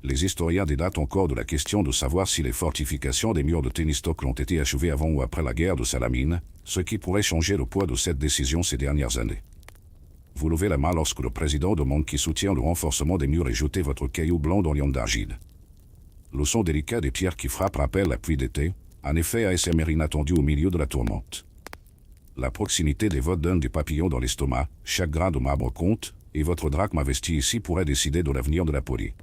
Les historiens débattent encore de la question de savoir si les fortifications des murs de Thémistocle ont été achevées avant ou après la guerre de Salamine, ce qui pourrait changer le poids de cette décision ces dernières années. Vous levez la main lorsque le président demande qui soutient le renforcement des murs et jetez votre caillou blanc dans l'ion d'argile. Le son délicat des pierres qui frappent rappelle la pluie d'été, un effet ASMR inattendu au milieu de la tourmente. La proximité des votes donne des papillons dans l'estomac, chaque grain de marbre compte, et votre drachme investi ici pourrait décider de l'avenir de la police.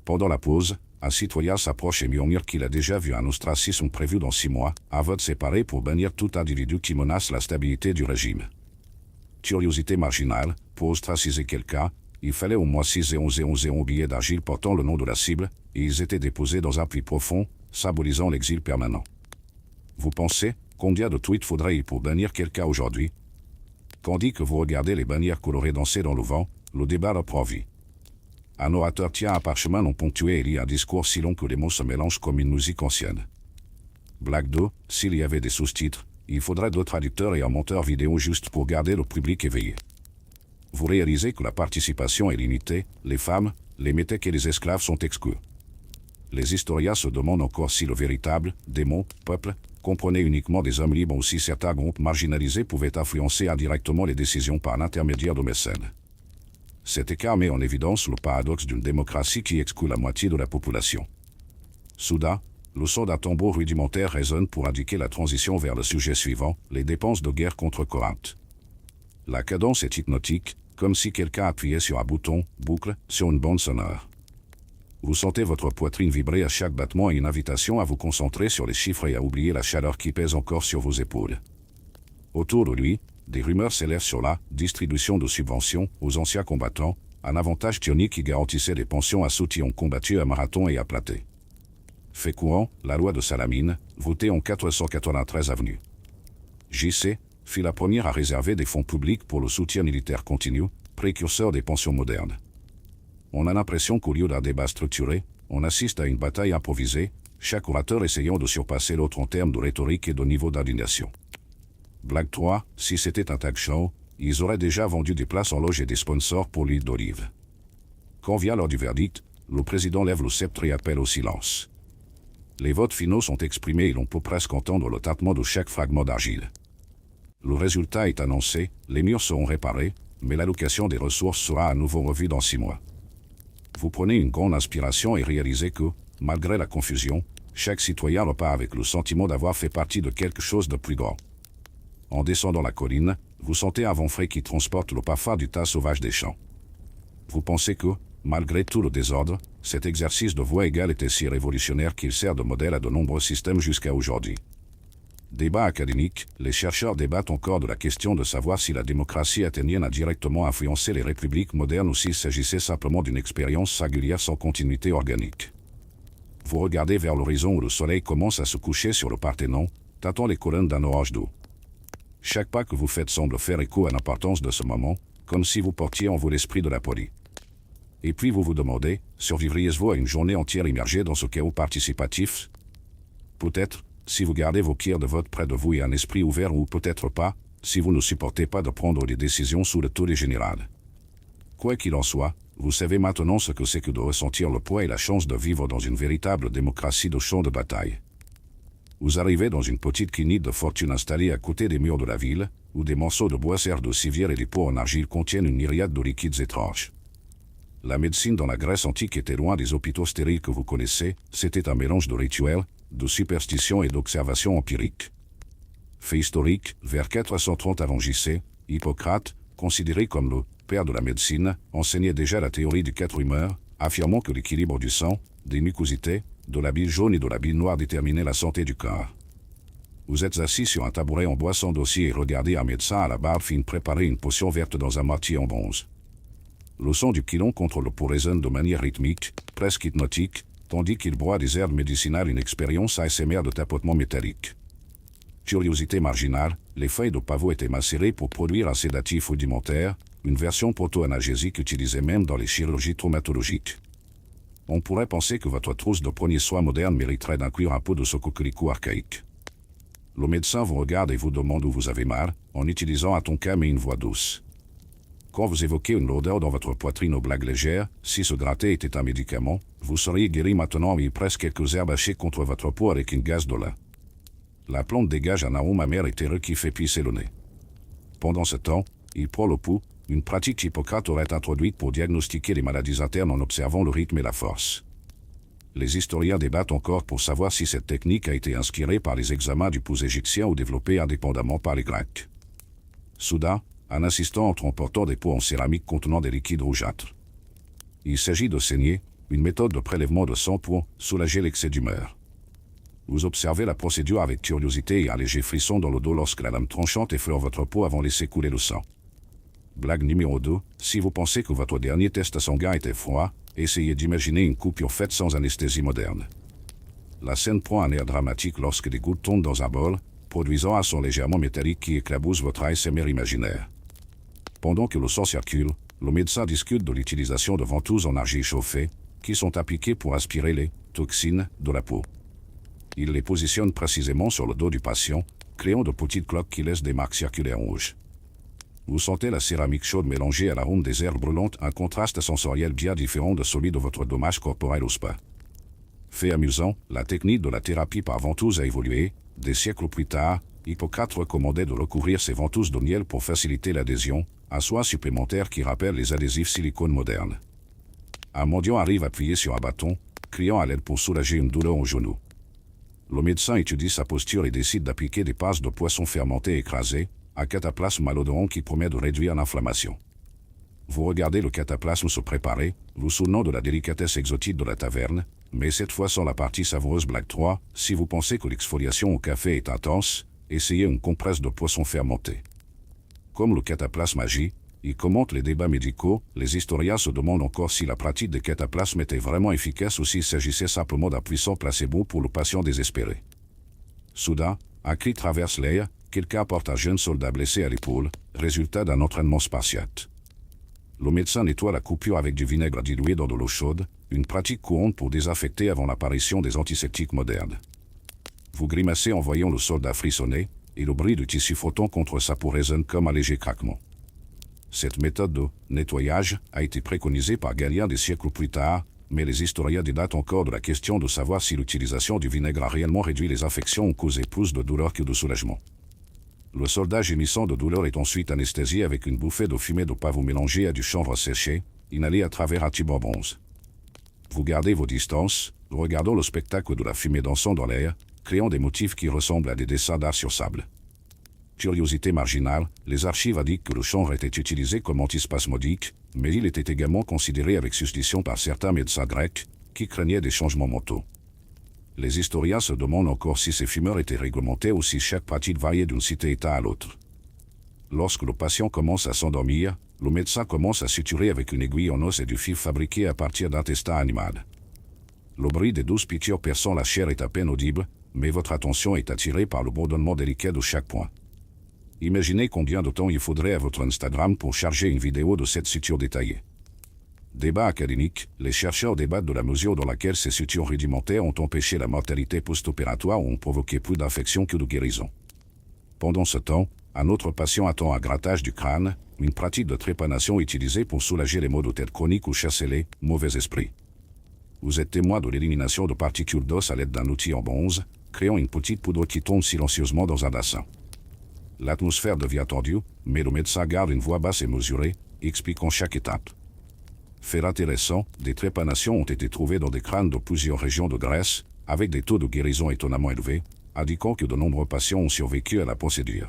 Pendant la pause, un citoyen s'approche et murmure qu'il a déjà vu un ostracisme prévu dans 6 mois, un vote séparé pour bannir tout individu qui menace la stabilité du régime. Curiosité marginale, pour ostraciser quelqu'un, il fallait au moins 6000 billets d'argile portant le nom de la cible, et ils étaient déposés dans un puits profond, symbolisant l'exil permanent. Vous pensez, combien de tweets faudrait-il pour bannir quelqu'un aujourd'hui? Tandis que vous regardez les bannières colorées danser dans le vent, le débat reprend vie. Un orateur tient un parchemin non ponctué et lit un discours si long que les mots se mélangent comme une musique ancienne. Blague 2, s'il y avait des sous-titres, il faudrait 2 traducteurs et un monteur vidéo juste pour garder le public éveillé. Vous réalisez que la participation est limitée, les femmes, les métèques et les esclaves sont exclus. Les historiens se demandent encore si le véritable démon, peuple, comprenait uniquement des hommes libres ou si certains groupes marginalisés pouvaient influencer indirectement les décisions par l'intermédiaire de mécènes. Cet écart met en évidence le paradoxe d'une démocratie qui exclut la moitié de la population. Soudain, le son d'un tambour rudimentaire résonne pour indiquer la transition vers le sujet suivant, les dépenses de guerre contre Corinthe. La cadence est hypnotique, comme si quelqu'un appuyait sur un bouton, boucle, sur une bande sonore. Vous sentez votre poitrine vibrer à chaque battement et une invitation à vous concentrer sur les chiffres et à oublier la chaleur qui pèse encore sur vos épaules. Autour de lui, des rumeurs s'élèvent sur la distribution de subventions aux anciens combattants, un avantage tyrannique qui garantissait des pensions à ceux qui ont combattu à Marathon et à Platée. Fait courant, la loi de Salamine, votée en 493 avenue. JC fut la première à réserver des fonds publics pour le soutien militaire continu, précurseur des pensions modernes. On a l'impression qu'au lieu d'un débat structuré, on assiste à une bataille improvisée, chaque orateur essayant de surpasser l'autre en termes de rhétorique et de niveau d'indignation. Blague 3, si c'était un tag show, ils auraient déjà vendu des places en loge et des sponsors pour l'huile d'olive. Quand vient l'heure du verdict, le président lève le sceptre et appelle au silence. Les votes finaux sont exprimés et l'on peut presque entendre le tintement de chaque fragment d'argile. Le résultat est annoncé, les murs seront réparés, mais l'allocation des ressources sera à nouveau revue dans 6 mois. Vous prenez une grande inspiration et réalisez que, malgré la confusion, chaque citoyen repart avec le sentiment d'avoir fait partie de quelque chose de plus grand. En descendant la colline, vous sentez un vent frais qui transporte le parfum du tas sauvage des champs. Vous pensez que, malgré tout le désordre, cet exercice de voix égale était si révolutionnaire qu'il sert de modèle à de nombreux systèmes jusqu'à aujourd'hui. Débat académique, les chercheurs débattent encore de la question de savoir si la démocratie athénienne a directement influencé les républiques modernes ou s'il s'agissait simplement d'une expérience singulière sans continuité organique. Vous regardez vers l'horizon où le soleil commence à se coucher sur le Parthénon, tâtant les colonnes d'un orage d'eau. Chaque pas que vous faites semble faire écho à l'importance de ce moment, comme si vous portiez en vous l'esprit de la police. Et puis vous vous demandez, survivriez-vous à une journée entière immergée dans ce chaos participatif? Peut-être, si vous gardez vos pierres de vote près de vous et un esprit ouvert, ou peut-être pas, si vous ne supportez pas de prendre des décisions sous le tollé général. Quoi qu'il en soit, vous savez maintenant ce que c'est que de ressentir le poids et la chance de vivre dans une véritable démocratie de champ de bataille. Vous arrivez dans une petite clinique de fortune installée à côté des murs de la ville, où des morceaux de bois servent de civière et des pots en argile contiennent une myriade de liquides étranges. La médecine dans la Grèce antique était loin des hôpitaux stériles que vous connaissez, c'était un mélange de rituels, de superstitions et d'observations empiriques. Fait historique, vers 430 avant JC, Hippocrate, considéré comme le père de la médecine, enseignait déjà la théorie des 4 humeurs, affirmant que l'équilibre du sang, des mucosités, de la bile jaune et de la bile noire déterminait la santé du corps. Vous êtes assis sur un tabouret en bois sans dossier et regardez un médecin à la barbe fine préparer une potion verte dans un mortier en bronze. Le son du quilon contre le pot résonne de manière rythmique, presque hypnotique, tandis qu'il broie des herbes médicinales, une expérience ASMR de tapotement métallique. Curiosité marginale, les feuilles de pavot étaient macérées pour produire un sédatif rudimentaire, une version proto-analgésique utilisée même dans les chirurgies traumatologiques. On pourrait penser que votre trousse de premiers soins moderne mériterait d'inclure un peu de ce coquelicot archaïque. Le médecin vous regarde et vous demande où vous avez mal, en utilisant un ton calme et une voix douce. Quand vous évoquez une lourdeur dans votre poitrine aux blagues légères, si se gratter était un médicament, vous seriez guéri maintenant et il presse quelques herbes hachées contre votre peau avec une gaze de lin. La plante dégage un arôme amer et terreux qui fait pisser le nez. Pendant ce temps, il prend le pouls, une pratique qu'Hippocrate aurait introduite pour diagnostiquer les maladies internes en observant le rythme et la force. Les historiens débattent encore pour savoir si cette technique a été inspirée par les examens du pouls égyptien ou développée indépendamment par les Grecs. Soudain, un assistant entre en portant des pots en céramique contenant des liquides rougeâtres. Il s'agit de saigner, une méthode de prélèvement de sang pour soulager l'excès d'humeur. Vous observez la procédure avec curiosité et un léger frisson dans le dos lorsque la lame tranchante effleure votre peau avant de laisser couler le sang. Blague numéro 2, si vous pensez que votre dernier test sanguin était froid, essayez d'imaginer une coupure faite sans anesthésie moderne. La scène prend un air dramatique lorsque des gouttes tombent dans un bol, produisant un son légèrement métallique qui éclabousse votre ASMR imaginaire. Pendant que le sang circule, le médecin discute de l'utilisation de ventouses en argile chauffée, qui sont appliquées pour aspirer les toxines de la peau. Il les positionne précisément sur le dos du patient, créant de petites cloques qui laissent des marques circulaires rouges. Vous sentez la céramique chaude mélangée à l'arôme des herbes brûlantes, un contraste sensoriel bien différent de celui de votre dommage corporel au spa. Fait amusant, la technique de la thérapie par ventouse a évolué. Des siècles plus tard, Hippocrate recommandait de recouvrir ces ventouses de miel pour faciliter l'adhésion, un soin supplémentaire qui rappelle les adhésifs silicone modernes. Un mendiant arrive appuyé sur un bâton, criant à l'aide pour soulager une douleur au genou. Le médecin étudie sa posture et décide d'appliquer des passes de poisson fermenté écrasé, un cataplasme malodorant qui promet de réduire l'inflammation. Vous regardez le cataplasme se préparer, vous souvenant de la délicatesse exotique de la taverne, mais cette fois sans la partie savoureuse. Blague 3, si vous pensez que l'exfoliation au café est intense, essayez une compresse de poisson fermenté. Comme le cataplasme agit, il commente les débats médicaux, les historiens se demandent encore si la pratique des cataplasmes était vraiment efficace ou s'il s'agissait simplement d'un puissant placebo pour le patient désespéré. Soudain, un cri traverse l'air, quelqu'un porte un jeune soldat blessé à l'épaule, résultat d'un entraînement spartiate. Le médecin nettoie la coupure avec du vinaigre dilué dans de l'eau chaude, une pratique courante pour désinfecter avant l'apparition des antiseptiques modernes. Vous grimacez en voyant le soldat frissonner, et le bruit du tissu frottant contre sa peau résonne comme un léger craquement. Cette méthode de nettoyage a été préconisée par Galien des siècles plus tard, mais les historiens débattent encore de la question de savoir si l'utilisation du vinaigre a réellement réduit les infections ou causé plus de douleur que de soulagement. Le soldat gémissant de douleur est ensuite anesthésié avec une bouffée de fumée de pavot mélangée à du chanvre séché, inhalé à travers un tube en bronze. Vous gardez vos distances, regardant le spectacle de la fumée dansant dans l'air, créant des motifs qui ressemblent à des dessins d'art sur sable. Curiosité marginale, les archives indiquent que le chanvre était utilisé comme antispasmodique, mais il était également considéré avec suspicion par certains médecins grecs, qui craignaient des changements mentaux. Les historiens se demandent encore si ces fumeurs étaient réglementés ou si chaque pratique variait d'une cité-État à l'autre. Lorsque le patient commence à s'endormir, le médecin commence à suturer avec une aiguille en os et du fil fabriqué à partir d'intestin animal. Le bruit des 12 piqûres perçant la chair est à peine audible, mais votre attention est attirée par le bourdonnement délicat de chaque point. Imaginez combien de temps il faudrait à votre Instagram pour charger une vidéo de cette suture détaillée. Débat académique, les chercheurs débattent de la mesure dans laquelle ces sutures rudimentaires ont empêché la mortalité post-opératoire ou ont provoqué plus d'infections que de guérisons. Pendant ce temps, un autre patient attend un grattage du crâne, une pratique de trépanation utilisée pour soulager les maux de tête chroniques ou chasser les mauvais esprits. Vous êtes témoin de l'élimination de particules d'os à l'aide d'un outil en bronze, créant une petite poudre qui tombe silencieusement dans un bassin. L'atmosphère devient tendue, mais le médecin garde une voix basse et mesurée, expliquant chaque étape. Fait intéressant, des trépanations ont été trouvées dans des crânes de plusieurs régions de Grèce, avec des taux de guérison étonnamment élevés, indiquant que de nombreux patients ont survécu à la procédure.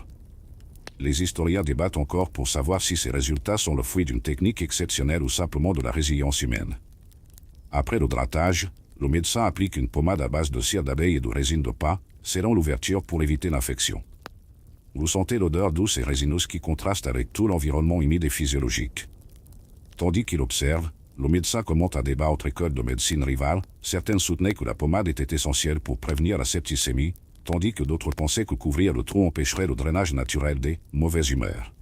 Les historiens débattent encore pour savoir si ces résultats sont le fruit d'une technique exceptionnelle ou simplement de la résilience humaine. Après le grattage, le médecin applique une pommade à base de cire d'abeille et de résine de pin, scellant l'ouverture pour éviter l'infection. Vous sentez l'odeur douce et résineuse qui contraste avec tout l'environnement humide et physiologique. Tandis qu'il observe, le médecin commente un débat entre écoles de médecine rivales. Certaines soutenaient que la pommade était essentielle pour prévenir la septicémie, tandis que d'autres pensaient que couvrir le trou empêcherait le drainage naturel des mauvaises humeurs.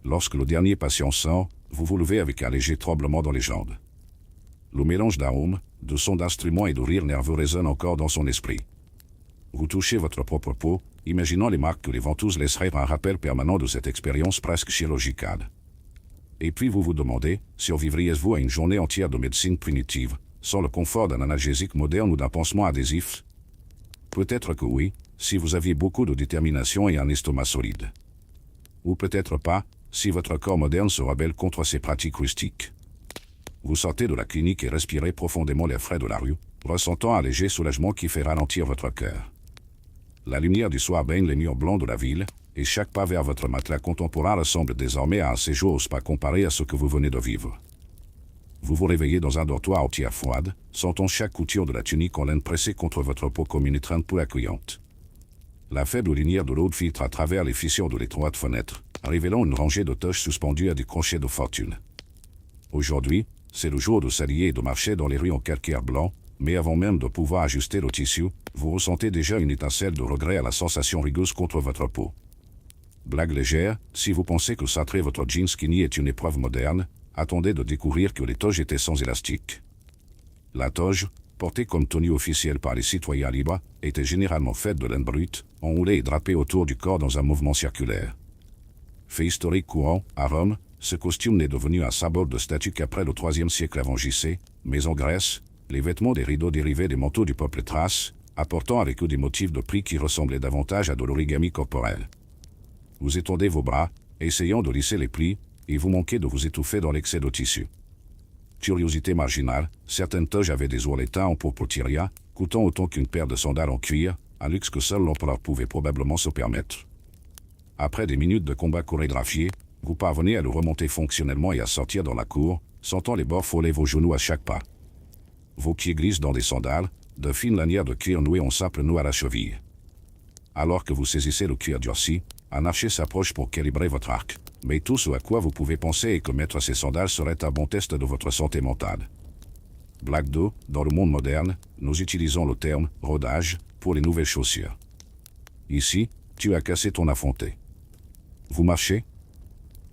Lorsque le dernier patient sort, vous vous levez avec un léger tremblement dans les jambes. Le mélange d'arômes, de sons d'instruments et de rires nerveux résonne encore dans son esprit. Vous touchez votre propre peau, imaginant les marques que les ventouses laisseraient, un rappel permanent de cette expérience presque chirurgicale. Et puis vous vous demandez, survivriez-vous à une journée entière de médecine primitive, sans le confort d'un analgésique moderne ou d'un pansement adhésif? Peut-être que oui, si vous aviez beaucoup de détermination et un estomac solide. Ou peut-être pas, si votre corps moderne se rebelle contre ces pratiques rustiques. Vous sortez de la clinique et respirez profondément l'air frais de la rue, ressentant un léger soulagement qui fait ralentir votre cœur. La lumière du soir baigne les murs blancs de la ville, et chaque pas vers votre matelas contemporain ressemble désormais à un séjour au spa comparé à ce que vous venez de vivre. Vous vous réveillez dans un dortoir aux tiers froide, sentant chaque couture de la tunique en laine pressée contre votre peau comme une étreinte peu accueillante. La faible lumière de l'eau filtre à travers les fissures de l'étroite fenêtre, révélant une rangée de toches suspendues à des crochets de fortune. Aujourd'hui, c'est le jour de s'allier et de marcher dans les rues en calcaire blanc, mais avant même de pouvoir ajuster le tissu, vous ressentez déjà une étincelle de regret à la sensation rugueuse contre votre peau. Blague légère, si vous pensez que sacrer votre jean skinny est une épreuve moderne, attendez de découvrir que les toges étaient sans élastique. La toge, portée comme tenue officielle par les citoyens libres, était généralement faite de laine brute, enroulée et drapée autour du corps dans un mouvement circulaire. Fait historique courant, à Rome, ce costume n'est devenu un symbole de statut qu'après le IIIe siècle avant JC, mais en Grèce, les vêtements des rideaux dérivaient des manteaux du peuple thrace, apportant avec eux des motifs de prix qui ressemblaient davantage à de l'origami corporel. Vous étendez vos bras, essayant de lisser les plis, et vous manquez de vous étouffer dans l'excès de tissu. Curiosité marginale, certaines toges avaient des ourletins en pourpotiria, coûtant autant qu'une paire de sandales en cuir, un luxe que seul l'empereur pouvait probablement se permettre. Après des minutes de combat chorégraphié, vous parvenez à le remonter fonctionnellement et à sortir dans la cour, sentant les bords frôler vos genoux à chaque pas. Vos pieds glissent dans des sandales, de fines lanières de cuir nouées en simple nœud à la cheville. Alors que vous saisissez le cuir durci, un archer s'approche pour calibrer votre arc, mais tout ce à quoi vous pouvez penser est que mettre ces sandales serait un bon test de votre santé mentale. Blague 2, dans le monde moderne, nous utilisons le terme « rodage » pour les nouvelles chaussures. Ici, tu as cassé ton affronté. Vous marchez?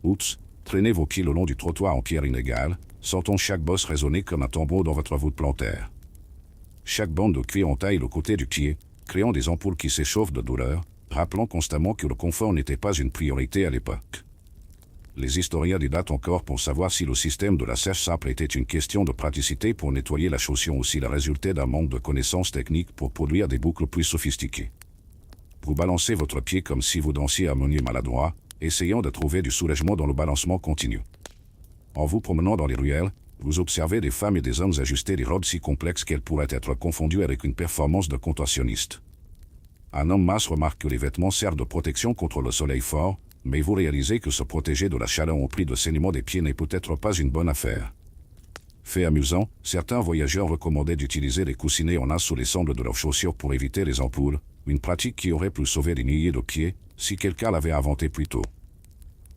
Oups, traînez vos pieds le long du trottoir en pierre inégale, sentant chaque bosse résonner comme un tambour dans votre voûte plantaire. Chaque bande de cuir entaille le côté du pied, créant des ampoules qui s'échauffent de douleur, rappelant constamment que le confort n'était pas une priorité à l'époque. Les historiens débattent encore pour savoir si le système de la sèche simple était une question de praticité pour nettoyer la chaussure ou si la résultait d'un manque de connaissances techniques pour produire des boucles plus sophistiquées. Vous balancez votre pied comme si vous dansiez un meunier maladroit, essayant de trouver du soulagement dans le balancement continu. En vous promenant dans les ruelles, vous observez des femmes et des hommes ajuster des robes si complexes qu'elles pourraient être confondues avec une performance de contorsionniste. Un homme mince remarque que les vêtements servent de protection contre le soleil fort, mais vous réalisez que se protéger de la chaleur au prix de saignement des pieds n'est peut-être pas une bonne affaire. Fait amusant, certains voyageurs recommandaient d'utiliser des coussinets en as sous les sangles de leurs chaussures pour éviter les ampoules, une pratique qui aurait pu sauver des milliers de pieds, si quelqu'un l'avait inventé plus tôt.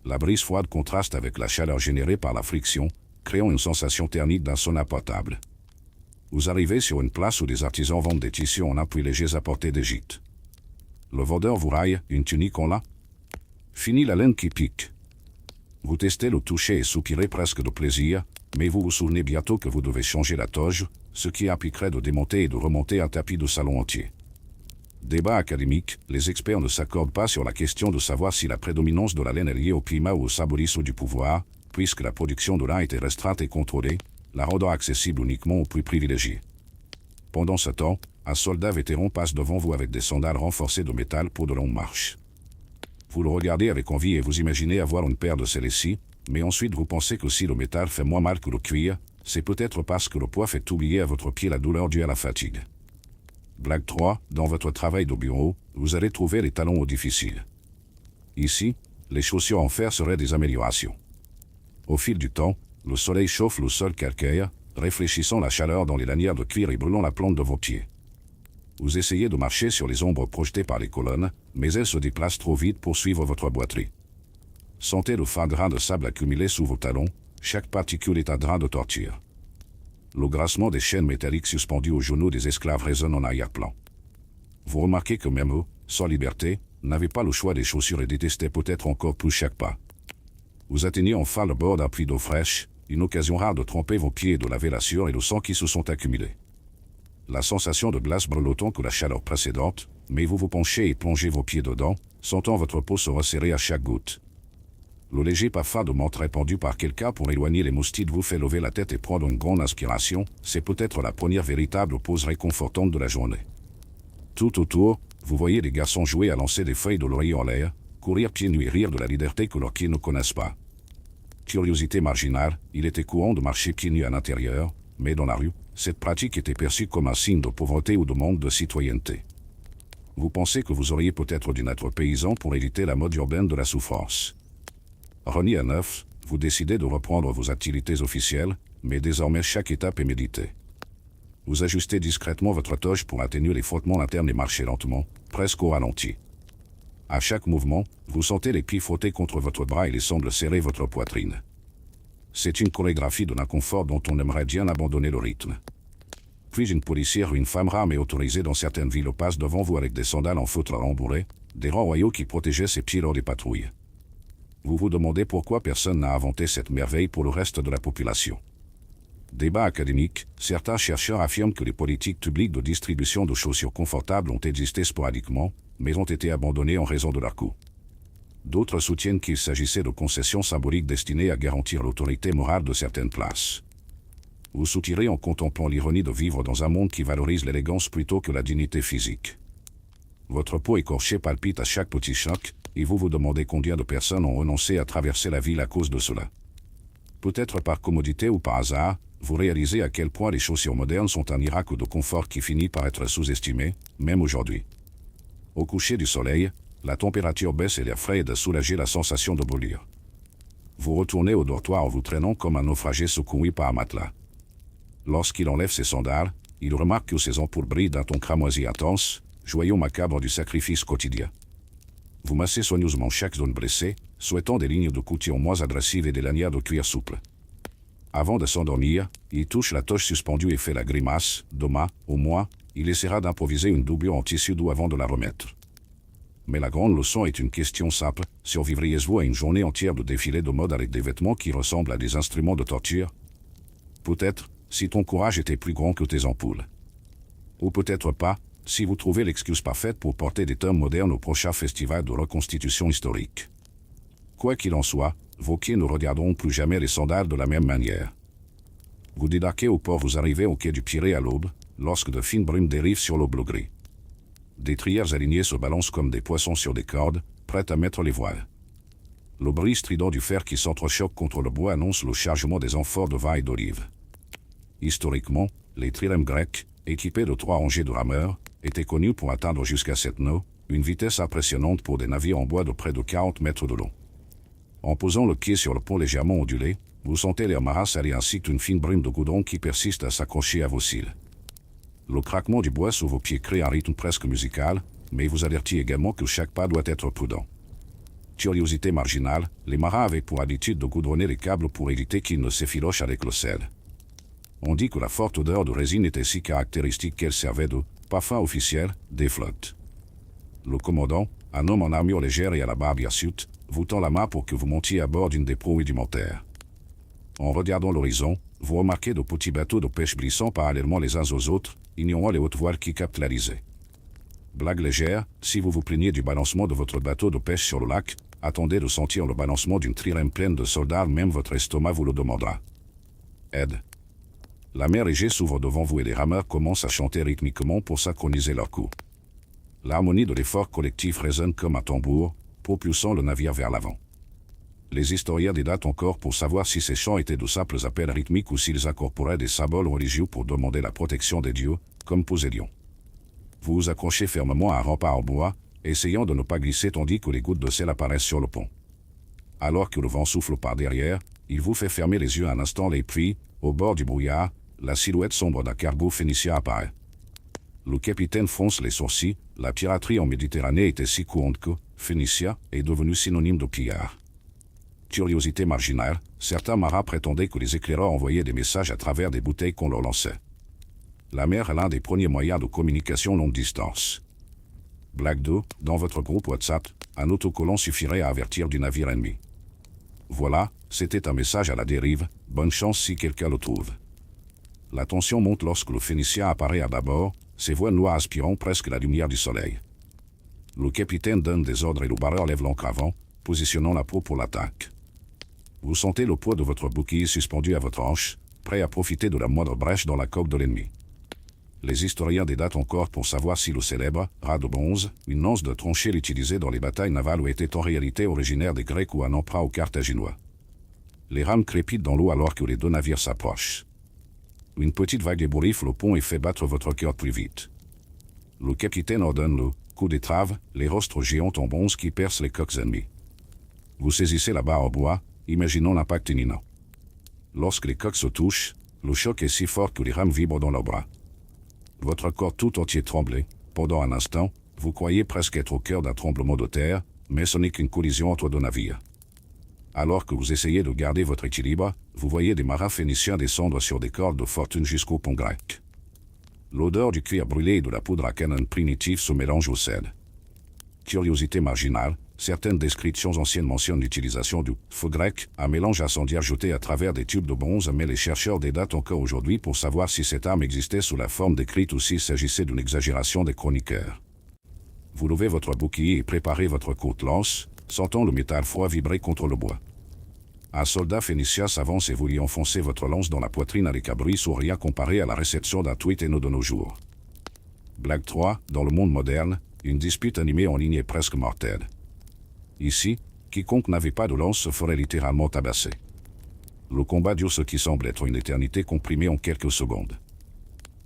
La brise froide contraste avec la chaleur générée par la friction, créant une sensation thermique d'un sauna potable. Vous arrivez sur une place où des artisans vendent des tissus en appui légers apportés d'Égypte. Le vendeur vous raille, une tunique en lin. Fini la laine qui pique. Vous testez le toucher et soupirez presque de plaisir, mais vous vous souvenez bientôt que vous devez changer la toge, ce qui impliquerait de démonter et de remonter un tapis de salon entier. Débat académique, les experts ne s'accordent pas sur la question de savoir si la prédominance de la laine est liée au climat ou au symbolisme du pouvoir, puisque la production de lin était restreinte et contrôlée, la rendant accessible uniquement aux plus privilégiés. Pendant ce temps, un soldat vétéran passe devant vous avec des sandales renforcées de métal pour de longues marches. Vous le regardez avec envie et vous imaginez avoir une paire de celles-ci, mais ensuite vous pensez que si le métal fait moins mal que le cuir, c'est peut-être parce que le poids fait oublier à votre pied la douleur due à la fatigue. Blague 3, dans votre travail de bureau, vous allez trouver les talons difficiles. Ici, les chaussures en fer seraient des améliorations. Au fil du temps, le soleil chauffe le sol calcaire, réfléchissant la chaleur dans les lanières de cuir et brûlant la plante de vos pieds. Vous essayez de marcher sur les ombres projetées par les colonnes, mais elles se déplacent trop vite pour suivre votre boiterie. Sentez le fin grain de sable accumulé sous vos talons, chaque particule est un drain de torture. Le grassement des chaînes métalliques suspendues aux genoux des esclaves résonne en arrière-plan. Vous remarquez que même eux, sans liberté, n'avaient pas le choix des chaussures et détestaient peut-être encore plus chaque pas. Vous atteignez enfin le bord d'un puits d'eau fraîche, une occasion rare de tremper vos pieds et de laver la sueur et le sang qui se sont accumulés. La sensation de glace brûle autant que la chaleur précédente, mais vous vous penchez et plongez vos pieds dedans, sentant votre peau se resserrer à chaque goutte. Le léger parfum de menthe répandu par quelqu'un pour éloigner les moustiques vous fait lever la tête et prendre une grande inspiration, c'est peut-être la première véritable pause réconfortante de la journée. Tout autour, vous voyez des garçons jouer à lancer des feuilles de laurier en l'air, courir pieds nus et rire de la liberté que leurs pieds ne connaissent pas. Curiosité marginale, il était courant de marcher pieds nus à l'intérieur, mais dans la rue, cette pratique était perçue comme un signe de pauvreté ou de manque de citoyenneté. Vous pensez que vous auriez peut-être dû naître paysan pour éviter la mode urbaine de la souffrance. Remis à neuf, vous décidez de reprendre vos activités officielles, mais désormais chaque étape est méditée. Vous ajustez discrètement votre toge pour atténuer les frottements internes et marcher lentement, presque au ralenti. À chaque mouvement, vous sentez les pieds frotter contre votre bras et les sangles serrer votre poitrine. C'est une chorégraphie de l'inconfort dont on aimerait bien abandonner le rythme. Puis une policière ou une femme rare mais autorisée dans certaines villes passe devant vous avec des sandales en feutre rembourré, des rangs royaux qui protégeaient ses pieds lors des patrouilles. Vous vous demandez pourquoi personne n'a inventé cette merveille pour le reste de la population. Débat académique, certains chercheurs affirment que les politiques publiques de distribution de chaussures confortables ont existé sporadiquement, mais ont été abandonnées en raison de leur coût. D'autres soutiennent qu'il s'agissait de concessions symboliques destinées à garantir l'autorité morale de certaines places. Vous soutirez en contemplant l'ironie de vivre dans un monde qui valorise l'élégance plutôt que la dignité physique. Votre peau écorchée palpite à chaque petit choc, et vous vous demandez combien de personnes ont renoncé à traverser la ville à cause de cela. Peut-être par commodité ou par hasard, vous réalisez à quel point les chaussures modernes sont un miracle de confort qui finit par être sous-estimé, même aujourd'hui. Au coucher du soleil, la température baisse et l'air frais aide à soulager la sensation de brûlure. Vous retournez au dortoir en vous traînant comme un naufragé secoué par un matelas. Lorsqu'il enlève ses sandales, il remarque que ses ampoules brillent d'un ton cramoisi intense, joyau macabre du sacrifice quotidien. Vous massez soigneusement chaque zone blessée, souhaitant des lignes de couture moins agressives et des lanières de cuir souple. Avant de s'endormir, il touche la toche suspendue et fait la grimace. Demain, au moins, il essaiera d'improviser une doublure en tissu doux avant de la remettre. Mais la grande leçon est une question simple. Survivriez-vous à une journée entière de défilé de mode avec des vêtements qui ressemblent à des instruments de torture? Peut-être, si ton courage était plus grand que tes ampoules. Ou peut-être pas, si vous trouvez l'excuse parfaite pour porter des thèmes modernes au prochain festival de reconstitution historique. Quoi qu'il en soit, vos pieds ne regarderont plus jamais les sandales de la même manière. Vous débarquez au port, vous arrivez au quai du Pirée à l'aube, lorsque de fines brumes dérivent sur l'eau bleu-gris. Des trières alignées se balancent comme des poissons sur des cordes, prêtes à mettre les voiles. Le bruit strident du fer qui s'entrechoque contre le bois annonce le chargement des amphores de vin et d'olive. Historiquement, les trirèmes grecs, équipés de 3 rangées de rameurs, étaient connus pour atteindre jusqu'à 7 nœuds, une vitesse impressionnante pour des navires en bois de près de 40 mètres de long. En posant le pied sur le pont légèrement ondulé, vous sentez l'air marin saler ainsi qu'une fine brume de goudron qui persiste à s'accrocher à vos cils. Le craquement du bois sous vos pieds crée un rythme presque musical, mais vous avertit également que chaque pas doit être prudent. Curiosité marginale, les marins avaient pour habitude de goudronner les câbles pour éviter qu'ils ne s'effilochent avec le sel. On dit que la forte odeur de résine était si caractéristique qu'elle servait de parfum officiel des flottes. Le commandant, un homme en armure légère et à la barbe hirsute, vous tend la main pour que vous montiez à bord d'une des proue rudimentaires. En regardant l'horizon, vous remarquez de petits bateaux de pêche glissant parallèlement les uns aux autres, ignorant les hautes voiles qui captent l'Alizé. Blague légère, si vous vous plaignez du balancement de votre bateau de pêche sur le lac, attendez de sentir le balancement d'une trirème pleine de soldats, même votre estomac vous le demandera. Aide. La mer Égée s'ouvre devant vous et les rameurs commencent à chanter rythmiquement pour synchroniser leurs coups. L'harmonie de l'effort collectif résonne comme un tambour, propulsant le navire vers l'avant. Les historiens débattent encore pour savoir si ces chants étaient de simples appels rythmiques ou s'ils incorporaient des symboles religieux pour demander la protection des dieux, comme Poséidon. Vous vous accrochez fermement à un rempart en bois, essayant de ne pas glisser tandis que les gouttes de sel apparaissent sur le pont. Alors que le vent souffle par derrière, il vous fait fermer les yeux un instant et puis, au bord du brouillard, la silhouette sombre d'un cargo phénicien apparaît. Le capitaine fronce les sourcils, la piraterie en Méditerranée était si courante que Phénicia est devenue synonyme de pillard. Curiosité marginale, certains marins prétendaient que les éclaireurs envoyaient des messages à travers des bouteilles qu'on leur lançait. La mer est l'un des premiers moyens de communication longue distance. Blague 2, dans votre groupe WhatsApp, un autocollant suffirait à avertir du navire ennemi. Voilà, c'était un message à la dérive, bonne chance si quelqu'un le trouve. La tension monte lorsque le Phénicien apparaît à bâbord, ses voiles noires aspirant presque la lumière du soleil. Le capitaine donne des ordres et le barreur lève l'ancre avant, positionnant la proue pour l'attaque. Vous sentez le poids de votre bouclier suspendu à votre hanche, prêt à profiter de la moindre brèche dans la coque de l'ennemi. Les historiens débattent encore pour savoir si le célèbre rat de bronze, une lance de tranchée utilisée dans les batailles navales, était en réalité originaire des Grecs ou un emprunt aux Carthaginois. Les rames crépitent dans l'eau alors que les deux navires s'approchent. Une petite vague ébouriffe le pont et fait battre votre cœur plus vite. Le capitaine ordonne le coup d'étrave, les rostres géantes en bronze qui percent les coques ennemies. Vous saisissez la barre en bois, imaginons l'impact imminent. Lorsque les coques se touchent, le choc est si fort que les rames vibrent dans leurs bras. Votre corps tout entier tremble. Pendant un instant, vous croyez presque être au cœur d'un tremblement de terre, mais ce n'est qu'une collision entre deux navires. Alors que vous essayez de garder votre équilibre, vous voyez des marins phéniciens descendre sur des cordes de fortune jusqu'au pont grec. L'odeur du cuir brûlé et de la poudre à canon primitive se mélange au sel. Curiosité marginale, certaines descriptions anciennes mentionnent l'utilisation du feu grec, un mélange incendiaire jeté à travers des tubes de bronze, mais les chercheurs débattent encore aujourd'hui pour savoir si cette arme existait sous la forme décrite ou s'il s'agissait d'une exagération des chroniqueurs. Vous levez votre bouclier et préparez votre courte lance, sentant le métal froid vibrer contre le bois. Un soldat phénicien s'avance et vous lui enfoncez votre lance dans la poitrine avec un bruit sourd rien comparé à la réception d'un tweet haineux de nos jours. Blague 3, dans le monde moderne, une dispute animée en ligne est presque mortelle. Ici, quiconque n'avait pas de lance se ferait littéralement tabasser. Le combat dure ce qui semble être une éternité comprimée en quelques secondes.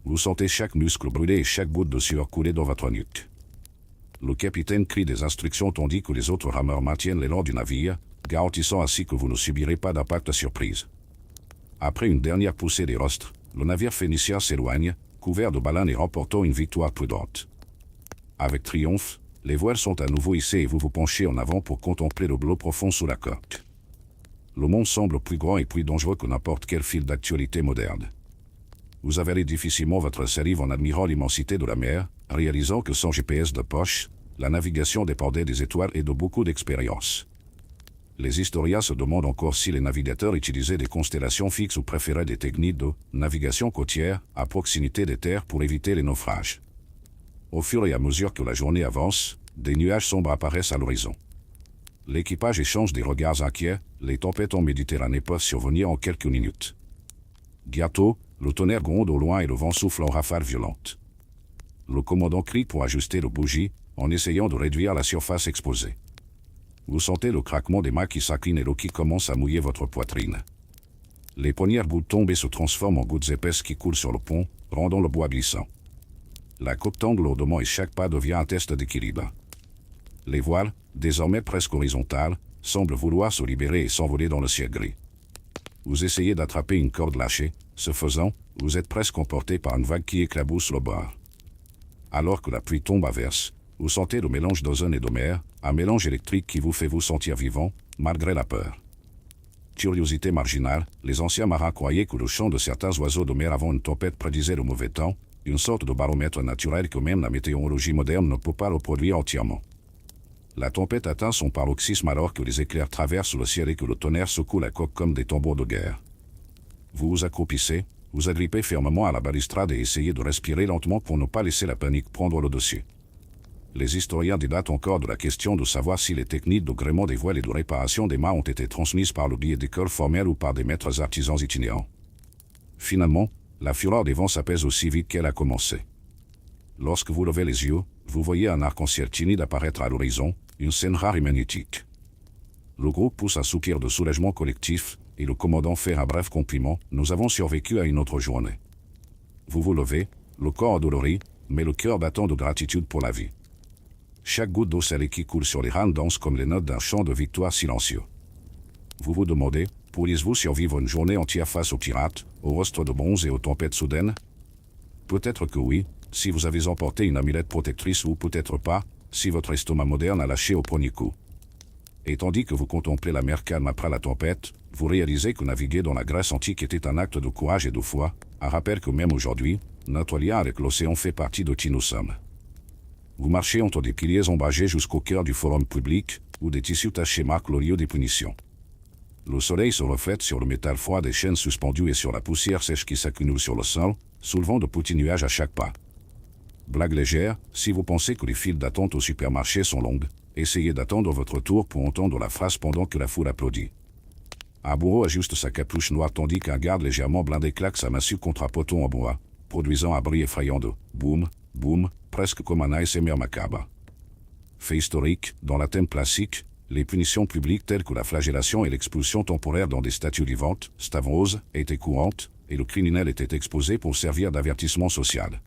Vous sentez chaque muscle brûlé et chaque goutte de sueur couler dans votre nuque. Le capitaine crie des instructions tandis que les autres rameurs maintiennent l'élan du navire, garantissant ainsi que vous ne subirez pas d'impact surprise. Après une dernière poussée des rostres, le navire phénicien s'éloigne, couvert de baleines et remportant une victoire prudente. Avec triomphe, les voiles sont à nouveau hissées et vous vous penchez en avant pour contempler le bleu profond sous la coque. Le monde semble plus grand et plus dangereux que n'importe quel fil d'actualité moderne. Vous avalez difficilement votre salive en admirant l'immensité de la mer, réalisant que sans GPS de poche, la navigation dépendait des étoiles et de beaucoup d'expérience. Les historiens se demandent encore si les navigateurs utilisaient des constellations fixes ou préféraient des techniques de navigation côtière à proximité des terres pour éviter les naufrages. Au fur et à mesure que la journée avance, des nuages sombres apparaissent à l'horizon. L'équipage échange des regards inquiets, les tempêtes en Méditerranée peuvent survenir en quelques minutes. Bientôt, le tonnerre gronde au loin et le vent souffle en rafales violentes. Le commandant crie pour ajuster le bougie, en essayant de réduire la surface exposée. Vous sentez le craquement des mâts qui s'inclinent et l'eau qui commence à mouiller votre poitrine. Les premières gouttes tombent et se transforment en gouttes épaisses qui coulent sur le pont, rendant le bois glissant. La coque tangue lourdement et chaque pas devient un test d'équilibre. Les voiles, désormais presque horizontales, semblent vouloir se libérer et s'envoler dans le ciel gris. Vous essayez d'attraper une corde lâchée, ce faisant, vous êtes presque emporté par une vague qui éclabousse le bord. Alors que la pluie tombe à verse, vous sentez le mélange d'ozone et de mer, un mélange électrique qui vous fait vous sentir vivant, malgré la peur. Curiosité marginale, les anciens marins croyaient que le chant de certains oiseaux de mer avant une tempête prédisait le mauvais temps, une sorte de baromètre naturel que même la météorologie moderne ne peut pas reproduire entièrement. La tempête atteint son paroxysme alors que les éclairs traversent le ciel et que le tonnerre secoue la coque comme des tambours de guerre. Vous vous accroupissez, vous agrippez fermement à la balustrade et essayez de respirer lentement pour ne pas laisser la panique prendre le dessus. Les historiens débattent encore de la question de savoir si les techniques de gréement des voiles et de réparation des mâts ont été transmises par le biais d'écoles formelles ou par des maîtres artisans itinérants. Finalement, la fureur des vents s'apaise aussi vite qu'elle a commencé. Lorsque vous levez les yeux, vous voyez un arc-en-ciel timide apparaître à l'horizon, une scène rare et magnétique. Le groupe pousse un soupir de soulagement collectif, et le commandant fait un bref compliment, nous avons survécu à une autre journée. Vous vous levez, le corps endolori, mais le cœur battant de gratitude pour la vie. Chaque goutte d'eau salée qui coule sur les rames danse comme les notes d'un chant de victoire silencieux. Vous vous demandez, pourriez-vous survivre une journée entière face aux pirates, aux rostres de bronze et aux tempêtes soudaines? Peut-être que oui, si vous avez emporté une amulette protectrice ou peut-être pas, si votre estomac moderne a lâché au premier coup. Et tandis que vous contemplez la mer calme après la tempête, vous réalisez que naviguer dans la Grèce antique était un acte de courage et de foi, un rappel que même aujourd'hui, notre lien avec l'océan fait partie de qui nous sommes. Vous marchez entre des piliers ombragés jusqu'au cœur du forum public, où des tissus tachés marquent le lieu des punitions. Le soleil se reflète sur le métal froid des chaînes suspendues et sur la poussière sèche qui s'accumule sur le sol, soulevant de petits nuages à chaque pas. Blague légère, si vous pensez que les files d'attente au supermarché sont longues, essayez d'attendre votre tour pour entendre la phrase pendant que la foule applaudit. Un bourreau ajuste sa capuche noire tandis qu'un garde légèrement blindé claque sa massue contre un poteau en bois, produisant un bruit effrayant de « boum, boum », presque comme un ASMR macabre. Fait historique, dans la thème classique, les punitions publiques telles que la flagellation et l'expulsion temporaire dans des statues vivantes, Stavros, étaient courantes, et le criminel était exposé pour servir d'avertissement social.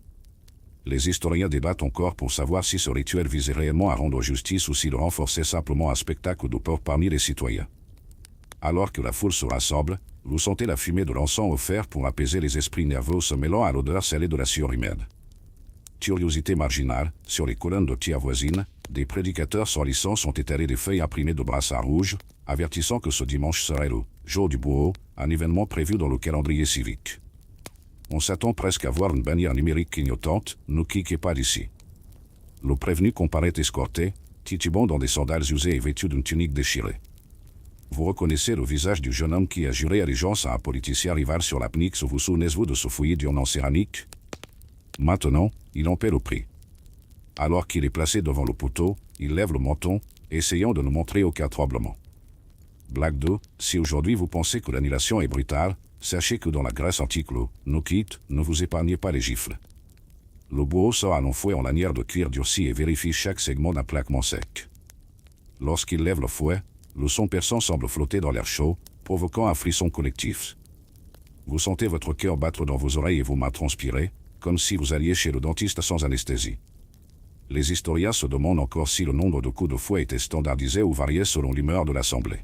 Les historiens débattent encore pour savoir si ce rituel visait réellement à rendre justice ou s'il renforçait simplement un spectacle de peur parmi les citoyens. Alors que la foule se rassemble, vous sentez la fumée de l'encens offert pour apaiser les esprits nerveux se mêlant à l'odeur salée de la sueur humaine. Curiosité marginale, sur les colonnes de tiers voisines, des prédicateurs sans licence ont étalé des feuilles imprimées de brassards rouges, avertissant que ce dimanche serait le jour du bourreau, un événement prévu dans le calendrier civique. On s'attend presque à voir une bannière numérique clignotante, « Ne cliquez pas d'ici ». Le prévenu comparaît escorté, titubant dans des sandales usées et vêtu d'une tunique déchirée. Vous reconnaissez le visage du jeune homme qui a juré allégeance à un politicien rival sur la Pnyx. Vous souvenez-vous de ce fouillis d'urnes en céramique? Maintenant, il en paie le prix. Alors qu'il est placé devant le poteau, il lève le menton, essayant de ne montrer aucun tremblement. Blague 2, si aujourd'hui vous pensez que l'annulation est brutale, sachez que dans la Grèce antique le « no quitte » ne vous épargnez pas les gifles. Le bourreau sort un long fouet en lanière de cuir durci et vérifie chaque segment d'un plaquement sec. Lorsqu'il lève le fouet, le son perçant semble flotter dans l'air chaud, provoquant un frisson collectif. Vous sentez votre cœur battre dans vos oreilles et vos mains transpirer, comme si vous alliez chez le dentiste sans anesthésie. Les historiens se demandent encore si le nombre de coups de fouet était standardisé ou variait selon l'humeur de l'assemblée.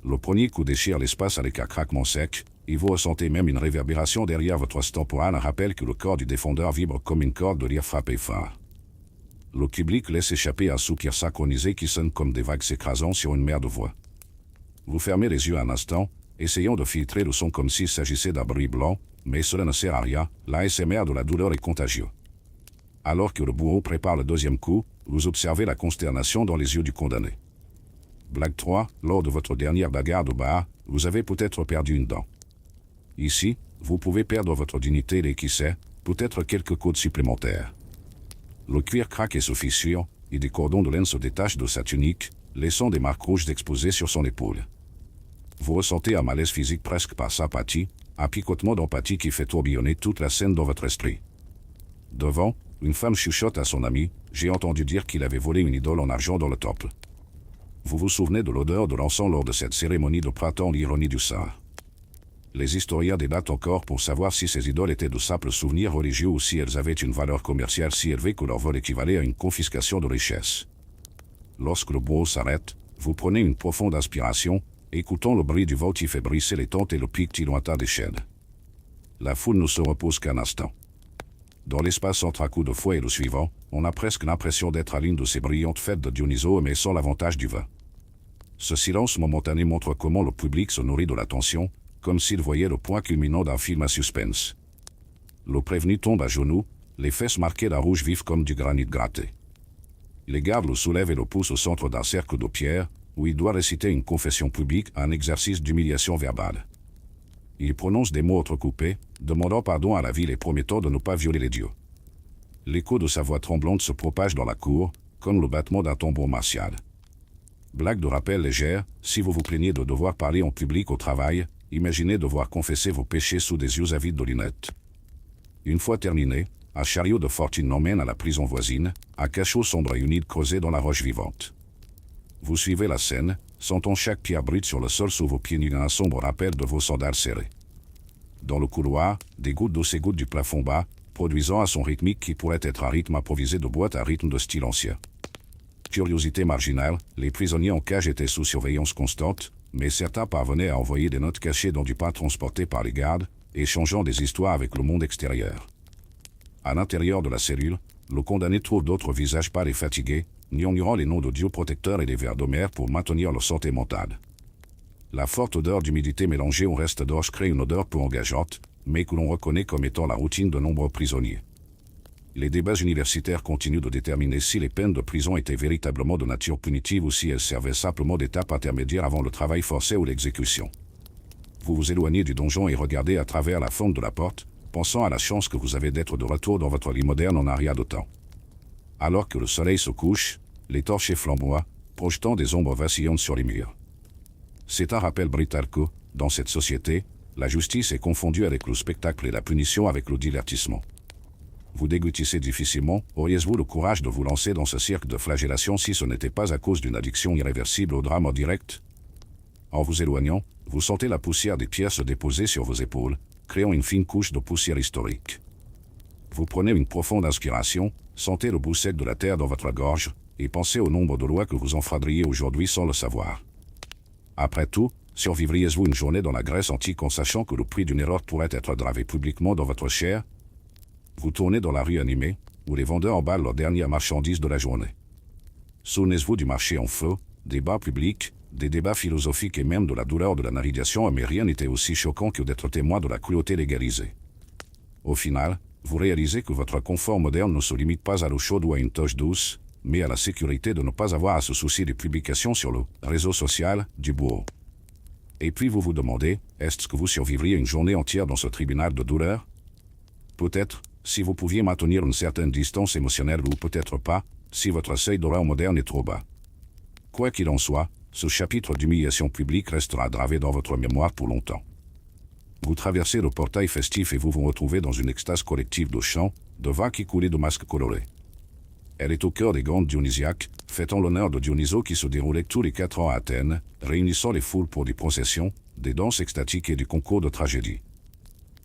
Le premier coup déchire l'espace avec un craquement sec, et vous ressentez même une réverbération derrière votre temporale, un rappel que le corps du défendeur vibre comme une corde de lyre frappée fort. Le public laisse échapper un soupir synchronisé qui sonne comme des vagues s'écrasant sur une mer de voix. Vous fermez les yeux un instant, essayant de filtrer le son comme s'il s'agissait d'un bruit blanc, mais cela ne sert à rien, l'ASMR de la douleur est contagieux. Alors que le bourreau prépare le deuxième coup, vous observez la consternation dans les yeux du condamné. Blague 3, lors de votre dernière bagarre de bar, vous avez peut-être perdu une dent. Ici, vous pouvez perdre votre dignité et qui sait, peut-être quelques côtes supplémentaires. Le cuir craque et se fissure, et des cordons de laine se détachent de sa tunique, laissant des marques rouges exposées sur son épaule. Vous ressentez un malaise physique presque par sympathie, un picotement d'empathie qui fait tourbillonner toute la scène dans votre esprit. Devant, une femme chuchote à son ami, « J'ai entendu dire qu'il avait volé une idole en argent dans le temple. » Vous vous souvenez de l'odeur de l'encens lors de cette cérémonie de printemps, l'ironie du sort. Les historiens débattent encore pour savoir si ces idoles étaient de simples souvenirs religieux ou si elles avaient une valeur commerciale si élevée que leur vol équivalait à une confiscation de richesse. Lorsque le bourreau s'arrête, vous prenez une profonde inspiration, écoutant le bruit du vent qui fait brisser les tentes et le piquetis lointain des chaînes. La foule ne se repose qu'un instant. Dans l'espace entre un coup de fouet et le suivant, on a presque l'impression d'être à l'une de ces brillantes fêtes de Dionysos mais sans l'avantage du vin. Ce silence momentané montre comment le public se nourrit de l'attention, comme s'il voyait le point culminant d'un film à suspense. Le prévenu tombe à genoux, les fesses marquées d'un rouge vif comme du granit gratté. Les gardes le soulèvent et le poussent au centre d'un cercle de pierre, où il doit réciter une confession publique, un exercice d'humiliation verbale. Il prononce des mots entrecoupés, demandant pardon à la ville et promettant de ne pas violer les dieux. L'écho de sa voix tremblante se propage dans la cour, comme le battement d'un tambour martial. Blague de rappel légère, si vous vous plaignez de devoir parler en public au travail, imaginez devoir confesser vos péchés sous des yeux avides de lunettes. Une fois terminé, un chariot de fortune l'emmène à la prison voisine, un cachot sombre et humide creusé dans la roche vivante. Vous suivez la scène, sentant chaque pierre brute sur le sol sous vos pieds nus un sombre rappel de vos sandales serrées. Dans le couloir, des gouttes d'eau s'égouttent du plafond bas, produisant un son rythmique qui pourrait être un rythme improvisé de boîte à rythme de style ancien. Curiosité marginale, les prisonniers en cage étaient sous surveillance constante, mais certains parvenaient à envoyer des notes cachées dans du pain transporté par les gardes, échangeant des histoires avec le monde extérieur. À l'intérieur de la cellule, le condamné trouve d'autres visages pâles et fatigués, murmurant les noms de dieux protecteurs et des vers d'Homère pour maintenir leur santé mentale. La forte odeur d'humidité mélangée au reste d'orge crée une odeur peu engageante, mais que l'on reconnaît comme étant la routine de nombreux prisonniers. Les débats universitaires continuent de déterminer si les peines de prison étaient véritablement de nature punitive ou si elles servaient simplement d'étape intermédiaire avant le travail forcé ou l'exécution. Vous vous éloignez du donjon et regardez à travers la fente de la porte, pensant à la chance que vous avez d'être de retour dans votre lit moderne en un rien de temps. Alors que le soleil se couche, les torches flamboient, projetant des ombres vacillantes sur les murs. C'est un rappel brutal que, dans cette société, la justice est confondue avec le spectacle et la punition avec le divertissement. Vous dégoûtissez difficilement, auriez-vous le courage de vous lancer dans ce cirque de flagellation si ce n'était pas à cause d'une addiction irréversible au drame en direct? En vous éloignant, vous sentez la poussière des pierres se déposer sur vos épaules, créant une fine couche de poussière historique. Vous prenez une profonde inspiration, sentez le bout sec de la terre dans votre gorge, et pensez au nombre de lois que vous enfreindriez aujourd'hui sans le savoir. Après tout, survivriez-vous une journée dans la Grèce antique en sachant que le prix d'une erreur pourrait être gravé publiquement dans votre chair? Vous tournez dans la rue animée, où les vendeurs emballent leurs dernières marchandises de la journée. Souvenez-vous du marché en feu, des bars publics, des débats philosophiques et même de la douleur de la navigation, mais rien n'était aussi choquant que d'être témoin de la cruauté légalisée. Au final, vous réalisez que votre confort moderne ne se limite pas à l'eau chaude ou à une toche douce, mais à la sécurité de ne pas avoir à se soucier des publications sur le réseau social du bourreau. Et puis vous vous demandez, est-ce que vous survivriez une journée entière dans ce tribunal de douleur? Peut-être, si vous pouviez maintenir une certaine distance émotionnelle, ou peut-être pas, si votre seuil d'horreur moderne est trop bas. Quoi qu'il en soit, ce chapitre d'humiliation publique restera gravé dans votre mémoire pour longtemps. Vous traversez le portail festif et vous vous retrouvez dans une extase collective de chants, de vagues qui coulaient de masques colorés. Elle est au cœur des grandes dionysiaques, fêtant l'honneur de Dionysos qui se déroulait tous les 4 ans à Athènes, réunissant les foules pour des processions, des danses extatiques et des concours de tragédie.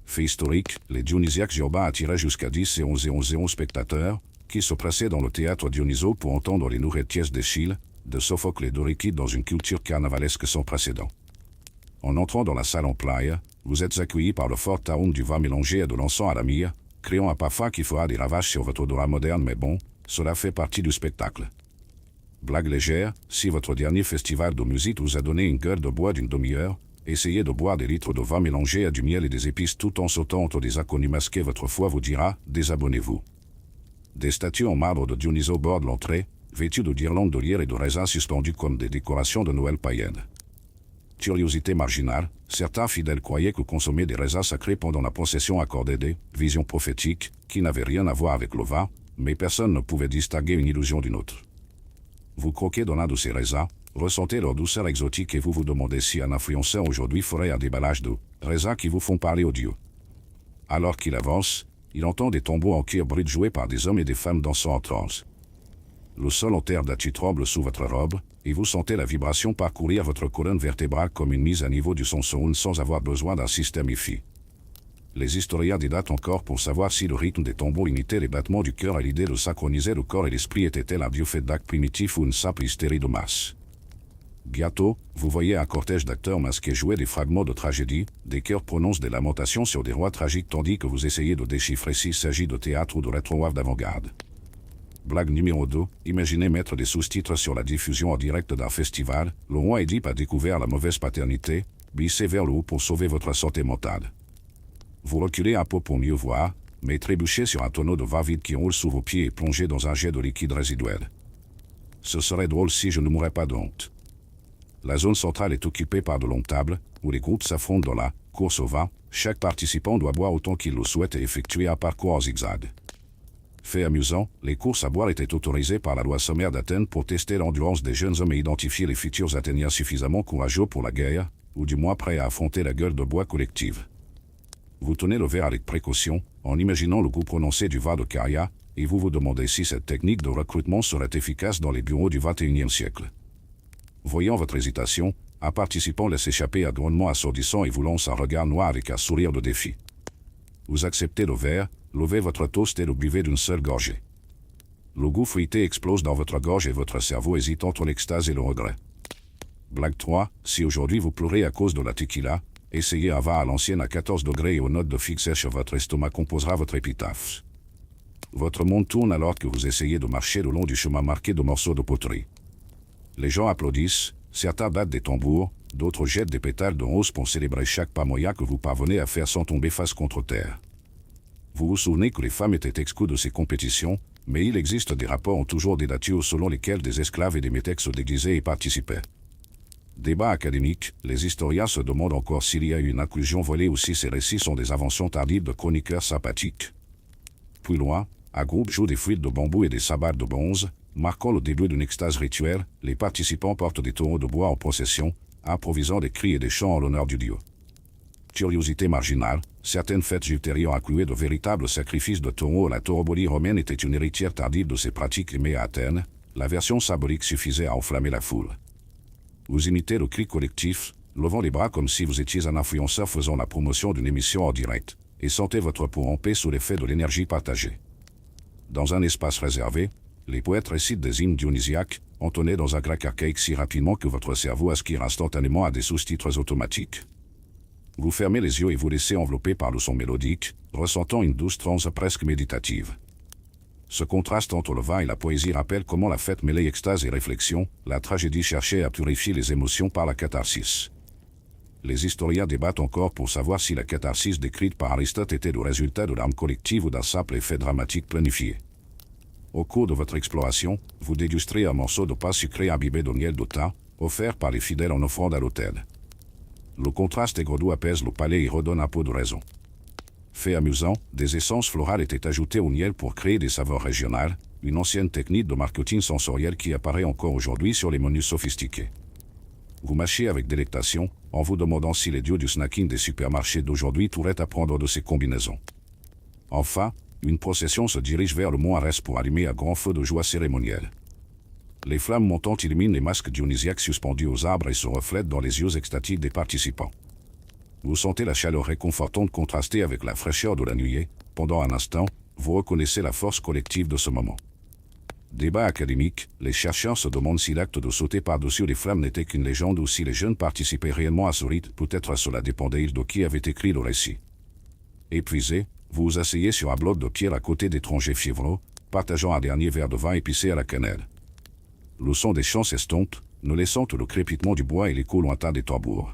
Fait historique, les dionysiaques urbains attiraient jusqu'à 10 et 11 spectateurs, qui se pressaient dans le théâtre Dionysos pour entendre les nourritures d'Échille, de Sophocle et d'Euripide dans une culture carnavalesque sans précédent. En entrant dans la salle en playa, vous êtes accueillis par le fort arôme du vin mélangé à de l'encens à la myrrhe, créant un parfum qui fera des ravages sur votre odorat moderne, mais bon, cela fait partie du spectacle. Blague légère, si votre dernier festival de musique vous a donné une gueule de bois d'une demi-heure, essayez de boire des litres de vin mélangé à du miel et des épices tout en sautant entre des inconnus masqués, votre foi vous dira, désabonnez-vous. Des statues en marbre de Dionysos bordent l'entrée, vêtues de guirlandes de lierre et de raisins suspendus comme des décorations de Noël païennes. Curiosité marginale, certains fidèles croyaient que consommer des raisins sacrés pendant la procession accordait des visions prophétiques, qui n'avaient rien à voir avec le vin, mais personne ne pouvait distinguer une illusion d'une autre. Vous croquez dans l'un de ces raisins, ressentez leur douceur exotique et vous vous demandez si un influenceur aujourd'hui ferait un déballage de raisins qui vous font parler aux dieux. Alors qu'il avance, il entend des tambours en cuir brut joués par des hommes et des femmes dansant en transe. Le sol en terre d'acier tremble sous votre robe, et vous sentez la vibration parcourir votre colonne vertébrale comme une mise à niveau du son sound sans avoir besoin d'un système hi-fi. Les historiens débattent encore pour savoir si le rythme des tambours imitait les battements du cœur et l'idée de synchroniser le corps et l'esprit était-elle un dieu fait d'actes primitifs ou une simple hystérie de masse. Bientôt, vous voyez un cortège d'acteurs masqués jouer des fragments de tragédie, des chœurs prononcent des lamentations sur des rois tragiques tandis que vous essayez de déchiffrer s'il s'agit de théâtre ou de rétro-wave d'avant-garde. Blague numéro 2, imaginez mettre des sous-titres sur la diffusion en direct d'un festival, le roi Édipe a découvert la mauvaise paternité, glissez vers le haut pour sauver votre santé mentale. Vous reculez un peu pour mieux voir, mais trébuchez sur un tonneau de vin vide qui roule sous vos pieds et plongez dans un jet de liquide résiduel. Ce serait drôle si je ne mourais pas de honte. La zone centrale est occupée par de longues tables, où les groupes s'affrontent dans la course au vin. Chaque participant doit boire autant qu'il le souhaite et effectuer un parcours en zigzag. Fait amusant, les courses à boire étaient autorisées par la loi sommaire d'Athènes pour tester l'endurance des jeunes hommes et identifier les futurs Athéniens suffisamment courageux pour la guerre, ou du moins prêts à affronter la gueule de bois collective. Vous tenez le verre avec précaution, en imaginant le goût prononcé du vin de Caria, et vous vous demandez si cette technique de recrutement serait efficace dans les bureaux du XXIe siècle. Voyant votre hésitation, un participant laisse échapper un grognement assourdissant et vous lance un regard noir avec un sourire de défi. Vous acceptez le verre, levez votre toast et le buvez d'une seule gorgée. Le goût fruité explose dans votre gorge et votre cerveau hésite entre l'extase et le regret. Blague 3, si aujourd'hui vous pleurez à cause de la tequila, essayez un vin à l'ancienne à 14 degrés et aux notes de fixer sur votre estomac composera votre épitaphe. Votre monde tourne alors que vous essayez de marcher le long du chemin marqué de morceaux de poterie. Les gens applaudissent, certains battent des tambours, d'autres jettent des pétales de rose pour célébrer chaque pas moyen que vous parvenez à faire sans tomber face contre terre. Vous vous souvenez que les femmes étaient exclues de ces compétitions, mais il existe des rapports en toujours des natures selon lesquels des esclaves et des métèques se déguisaient et participaient. Débat académique, les historiens se demandent encore s'il y a eu une inclusion volée ou si ces récits sont des inventions tardives de chroniqueurs sympathiques. Plus loin, un groupe joue des flûtes de bambou et des sabbats de bronze, marquant le début d'une extase rituelle. Les participants portent des taureaux de bois en procession, improvisant des cris et des chants en l'honneur du dieu. Curiosité marginale, certaines fêtes ultérieures incluaient de véritables sacrifices de taureaux. La taurobolie romaine était une héritière tardive de ces pratiques aimées à Athènes. La version symbolique suffisait à enflammer la foule. Vous imitez le cri collectif, levant les bras comme si vous étiez un influenceur faisant la promotion d'une émission en direct, et sentez votre peau en paix sous l'effet de l'énergie partagée. Dans un espace réservé, les poètes récitent des hymnes dionysiaques, entonnés dans un grec archaïque si rapidement que votre cerveau aspire instantanément à des sous-titres automatiques. Vous fermez les yeux et vous laissez envelopper par le son mélodique, ressentant une douce transe presque méditative. Ce contraste entre le vin et la poésie rappelle comment la fête mêlait extase et réflexion, la tragédie cherchait à purifier les émotions par la catharsis. Les historiens débattent encore pour savoir si la catharsis décrite par Aristote était le résultat de l'âme collective ou d'un simple effet dramatique planifié. Au cours de votre exploration, vous dégusterez un morceau de pain sucré imbibé de miel de thym, offert par les fidèles en offrande à l'autel. Le contraste aigre-doux apaise le palais et redonne un peu de raison. Fait amusant, des essences florales étaient ajoutées au miel pour créer des saveurs régionales, une ancienne technique de marketing sensoriel qui apparaît encore aujourd'hui sur les menus sophistiqués. Vous mâchez avec délectation, en vous demandant si les dieux du snacking des supermarchés d'aujourd'hui pourraient apprendre de ces combinaisons. Enfin, une procession se dirige vers le mont Arès pour allumer un grand feu de joie cérémonielle. Les flammes montantes illuminent les masques dionysiaques suspendus aux arbres et se reflètent dans les yeux extatiques des participants. Vous sentez la chaleur réconfortante contraster avec la fraîcheur de la nuée. Pendant un instant, vous reconnaissez la force collective de ce moment. Débat académique, les chercheurs se demandent si l'acte de sauter par-dessus les flammes n'était qu'une légende ou si les jeunes participaient réellement à ce rite. Peut-être cela dépendait de qui avait écrit le récit. Épuisé, vous vous asseyez sur un bloc de pierre à côté d'étrangers fiévreux, partageant un dernier verre de vin épicé à la cannelle. Le son des chants s'estompe, ne laissant que le crépitement du bois et l'écho lointain des tambours.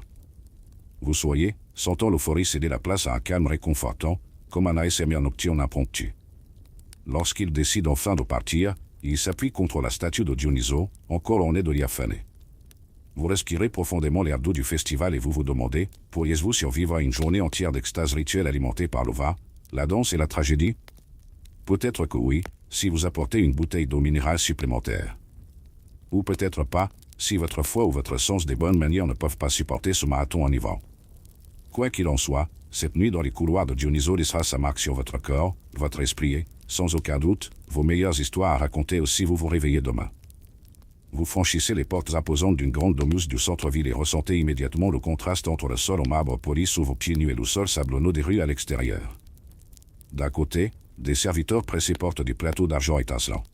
Vous soyez, sentant l'euphorie céder la place à un calme réconfortant, comme un ASMR nocturne impromptu. Lorsqu'il décide enfin de partir, il s'appuie contre la statue de Dionysos, encore ornée de diaphanée. Vous respirez profondément l'air doux du festival et vous vous demandez, pourriez-vous survivre à une journée entière d'extase rituelle alimentée par le vin, la danse et la tragédie? Peut-être que oui, si vous apportez une bouteille d'eau minérale supplémentaire. Ou peut-être pas, si votre foi ou votre sens des bonnes manières ne peuvent pas supporter ce marathon enivrant. Quoi qu'il en soit, cette nuit dans les couloirs de Dionysos laissera sa marque sur votre corps, votre esprit et, sans aucun doute, vos meilleures histoires à raconter aussi vous vous réveillez demain. Vous franchissez les portes imposantes d'une grande domus du centre-ville et ressentez immédiatement le contraste entre le sol en marbre poli sous vos pieds nus et le sol sablonneux des rues à l'extérieur. D'un côté, des serviteurs pressés portent des plateaux d'argent étincelants.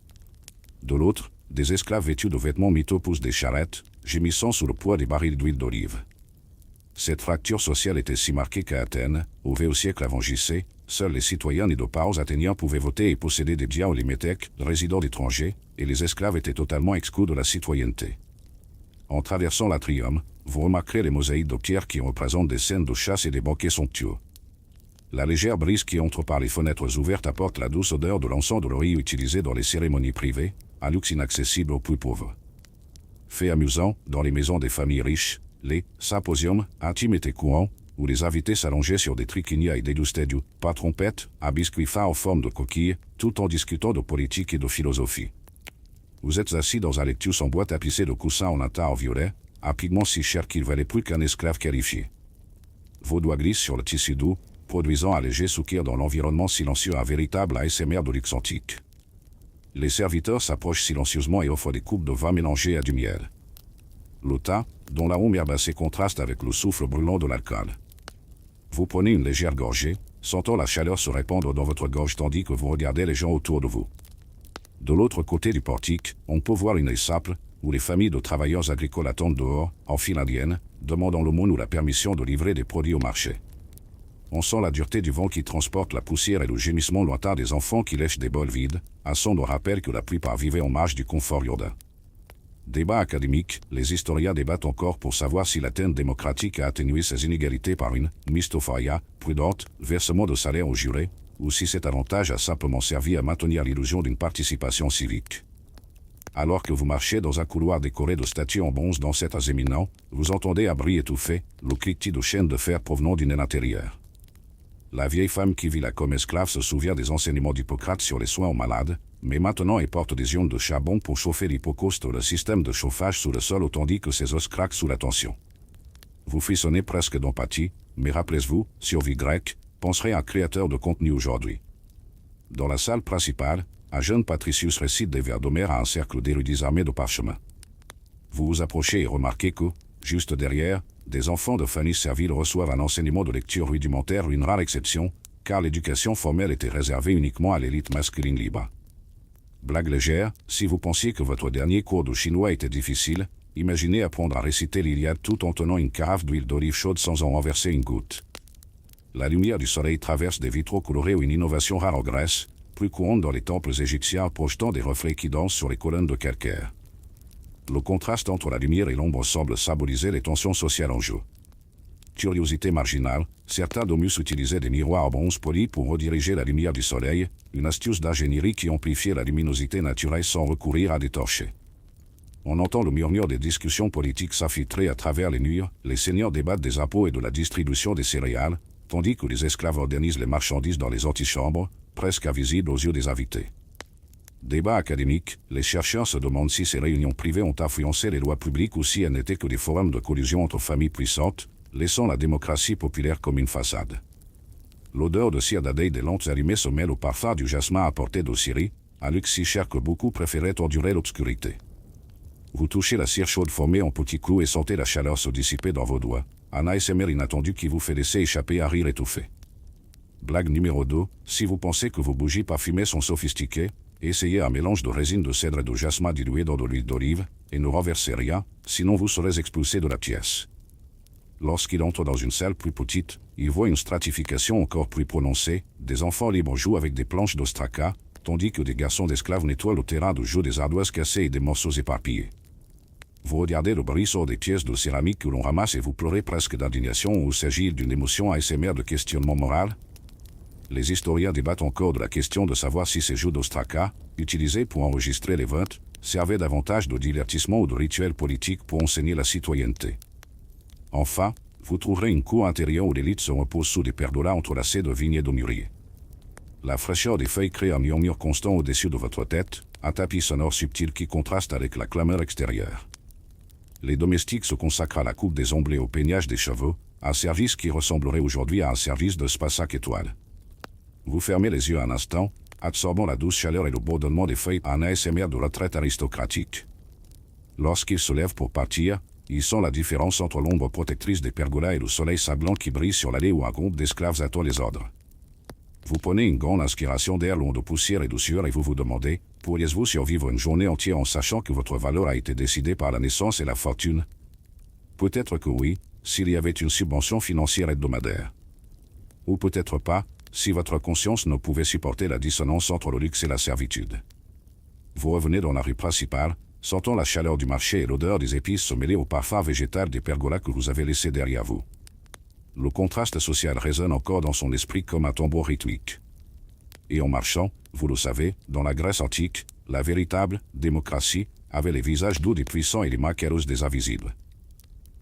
De l'autre, des esclaves vêtus de vêtements miteux poussent des charrettes, gémissant sous le poids des barils d'huile d'olive. Cette fracture sociale était si marquée qu'à Athènes, au V siècle avant JC, seuls les citoyens nés de parents athéniens pouvaient voter et posséder des biens ou les métèques, résidents d'étrangers, et les esclaves étaient totalement exclus de la citoyenneté. En traversant l'atrium, vous remarquerez les mosaïques de pierre qui représentent des scènes de chasse et des banquets somptueux. La légère brise qui entre par les fenêtres ouvertes apporte la douce odeur de l'encens de l'oreille utilisé dans les cérémonies privées, un luxe inaccessible aux plus pauvres. Fait amusant, dans les maisons des familles riches, les symposiums intimes étaient courants, où les invités s'allongeaient sur des triquinia et dégustaient du pain trompette, un biscuit fin en forme de coquille, tout en discutant de politique et de philosophie. Vous êtes assis dans un lectus en bois tapissé de coussins en un teint en violet, un pigment si cher qu'il valait plus qu'un esclave qualifié. Vos doigts glissent sur le tissu doux, produisant un léger soupir dans l'environnement silencieux, un véritable ASMR de luxe antique. Les serviteurs s'approchent silencieusement et offrent des coupes de vin mélangées à du miel. Le thym, dont l'arôme herbacé contraste avec le souffle brûlant de l'alcool. Vous prenez une légère gorgée, sentant la chaleur se répandre dans votre gorge tandis que vous regardez les gens autour de vous. De l'autre côté du portique, on peut voir une haie simple, où les familles de travailleurs agricoles attendent dehors, en file indienne, demandant l'aumône ou la permission de livrer des produits au marché. On sent la dureté du vent qui transporte la poussière et le gémissement lointain des enfants qui lèchent des bols vides, un son de rappel que la plupart vivaient en marge du confort urbain. Débat académique, les historiens débattent encore pour savoir si l'Athènes démocratique a atténué ces inégalités par une mystopharia prudente, versement de salaire aux jurés, ou si cet avantage a simplement servi à maintenir l'illusion d'une participation civique. Alors que vous marchez dans un couloir décoré de statues en bronze d'ancêtres éminents, vous entendez à bruit étouffé le cliquetis de chaînes de fer provenant d'une aile intérieure. La vieille femme qui vit là comme esclave se souvient des enseignements d'Hippocrate sur les soins aux malades, mais maintenant elle porte des urnes de charbon pour chauffer l'hypocauste ou le système de chauffage sous le sol tandis que ses os craquent sous la tension. Vous frissonnez presque d'empathie, mais rappelez-vous, survie grecque, penserez à un créateur de contenu aujourd'hui. Dans la salle principale, un jeune Patricius récite des vers d'Homère à un cercle d'érudits armés de parchemin. Vous vous approchez et remarquez que, juste derrière, des enfants de familles serviles reçoivent un enseignement de lecture rudimentaire, une rare exception, car l'éducation formelle était réservée uniquement à l'élite masculine libre. Blague légère, si vous pensiez que votre dernier cours de chinois était difficile, imaginez apprendre à réciter l'Iliade tout en tenant une carafe d'huile d'olive chaude sans en renverser une goutte. La lumière du soleil traverse des vitraux colorés ou une innovation rare en Grèce, plus courante dans les temples égyptiens projetant des reflets qui dansent sur les colonnes de calcaire. Le contraste entre la lumière et l'ombre semble symboliser les tensions sociales en jeu. Curiosité marginale, certains domus utilisaient des miroirs en bronze poli pour rediriger la lumière du soleil, une astuce d'ingénierie qui amplifiait la luminosité naturelle sans recourir à des torchets. On entend le murmure des discussions politiques s'infiltrer à travers les murs, les seigneurs débattent des impôts et de la distribution des céréales, tandis que les esclaves organisent les marchandises dans les antichambres, presque invisibles aux yeux des invités. Débat académique, les chercheurs se demandent si ces réunions privées ont influencé les lois publiques ou si elles n'étaient que des forums de collusion entre familles puissantes, laissant la démocratie populaire comme une façade. L'odeur de cire d'abeille des lampes allumées se mêle au parfum du jasmin apporté d'Osiri, un luxe si cher que beaucoup préféraient endurer l'obscurité. Vous touchez la cire chaude formée en petits clous et sentez la chaleur se dissiper dans vos doigts, un ASMR inattendu qui vous fait laisser échapper un rire étouffé. Blague numéro 2, si vous pensez que vos bougies parfumées sont sophistiquées, essayez un mélange de résine de cèdre et de jasmin dilué dans de l'huile d'olive, et ne renversez rien, sinon vous serez expulsé de la pièce. Lorsqu'il entre dans une salle plus petite, il voit une stratification encore plus prononcée, des enfants libres jouent avec des planches d'ostraka, tandis que des garçons d'esclaves nettoient le terrain de jeu des ardoises cassées et des morceaux éparpillés. Vous regardez le brisson des pièces de céramique que l'on ramasse et vous pleurez presque d'indignation ou s'agit d'une émotion ASMR de questionnement moral. Les historiens débattent encore de la question de savoir si ces jeux d'ostraka, utilisés pour enregistrer les votes, servaient davantage de divertissement ou de rituel politique pour enseigner la citoyenneté. Enfin, vous trouverez une cour intérieure où l'élite se repose sous des pergolas entrelacés de vignes et de mûriers. La fraîcheur des feuilles crée un murmure constant au-dessus de votre tête, un tapis sonore subtil qui contraste avec la clameur extérieure. Les domestiques se consacrent à la coupe des ongles et au peignage des cheveux, un service qui ressemblerait aujourd'hui à un service de spa 5 étoiles. Vous fermez les yeux un instant, absorbant la douce chaleur et le bourdonnement des feuilles à un ASMR de retraite aristocratique. Lorsqu'il se lève pour partir, il sent la différence entre l'ombre protectrice des pergolas et le soleil cinglant qui brille sur l'allée où un groupe d'esclaves attend les ordres. Vous prenez une grande inspiration d'air long de poussière et de sueur et vous vous demandez, pourriez-vous survivre une journée entière en sachant que votre valeur a été décidée par la naissance et la fortune? Peut-être que oui, s'il y avait une subvention financière hebdomadaire. Ou peut-être pas, si votre conscience ne pouvait supporter la dissonance entre le luxe et la servitude. Vous revenez dans la rue principale, sentant la chaleur du marché et l'odeur des épices se mêler au parfum végétal des pergolas que vous avez laissés derrière vous. Le contraste social résonne encore dans son esprit comme un tambour rythmique. Et en marchant, vous le savez, dans la Grèce antique, la véritable démocratie avait les visages doux des puissants et les mains carreuses des invisibles.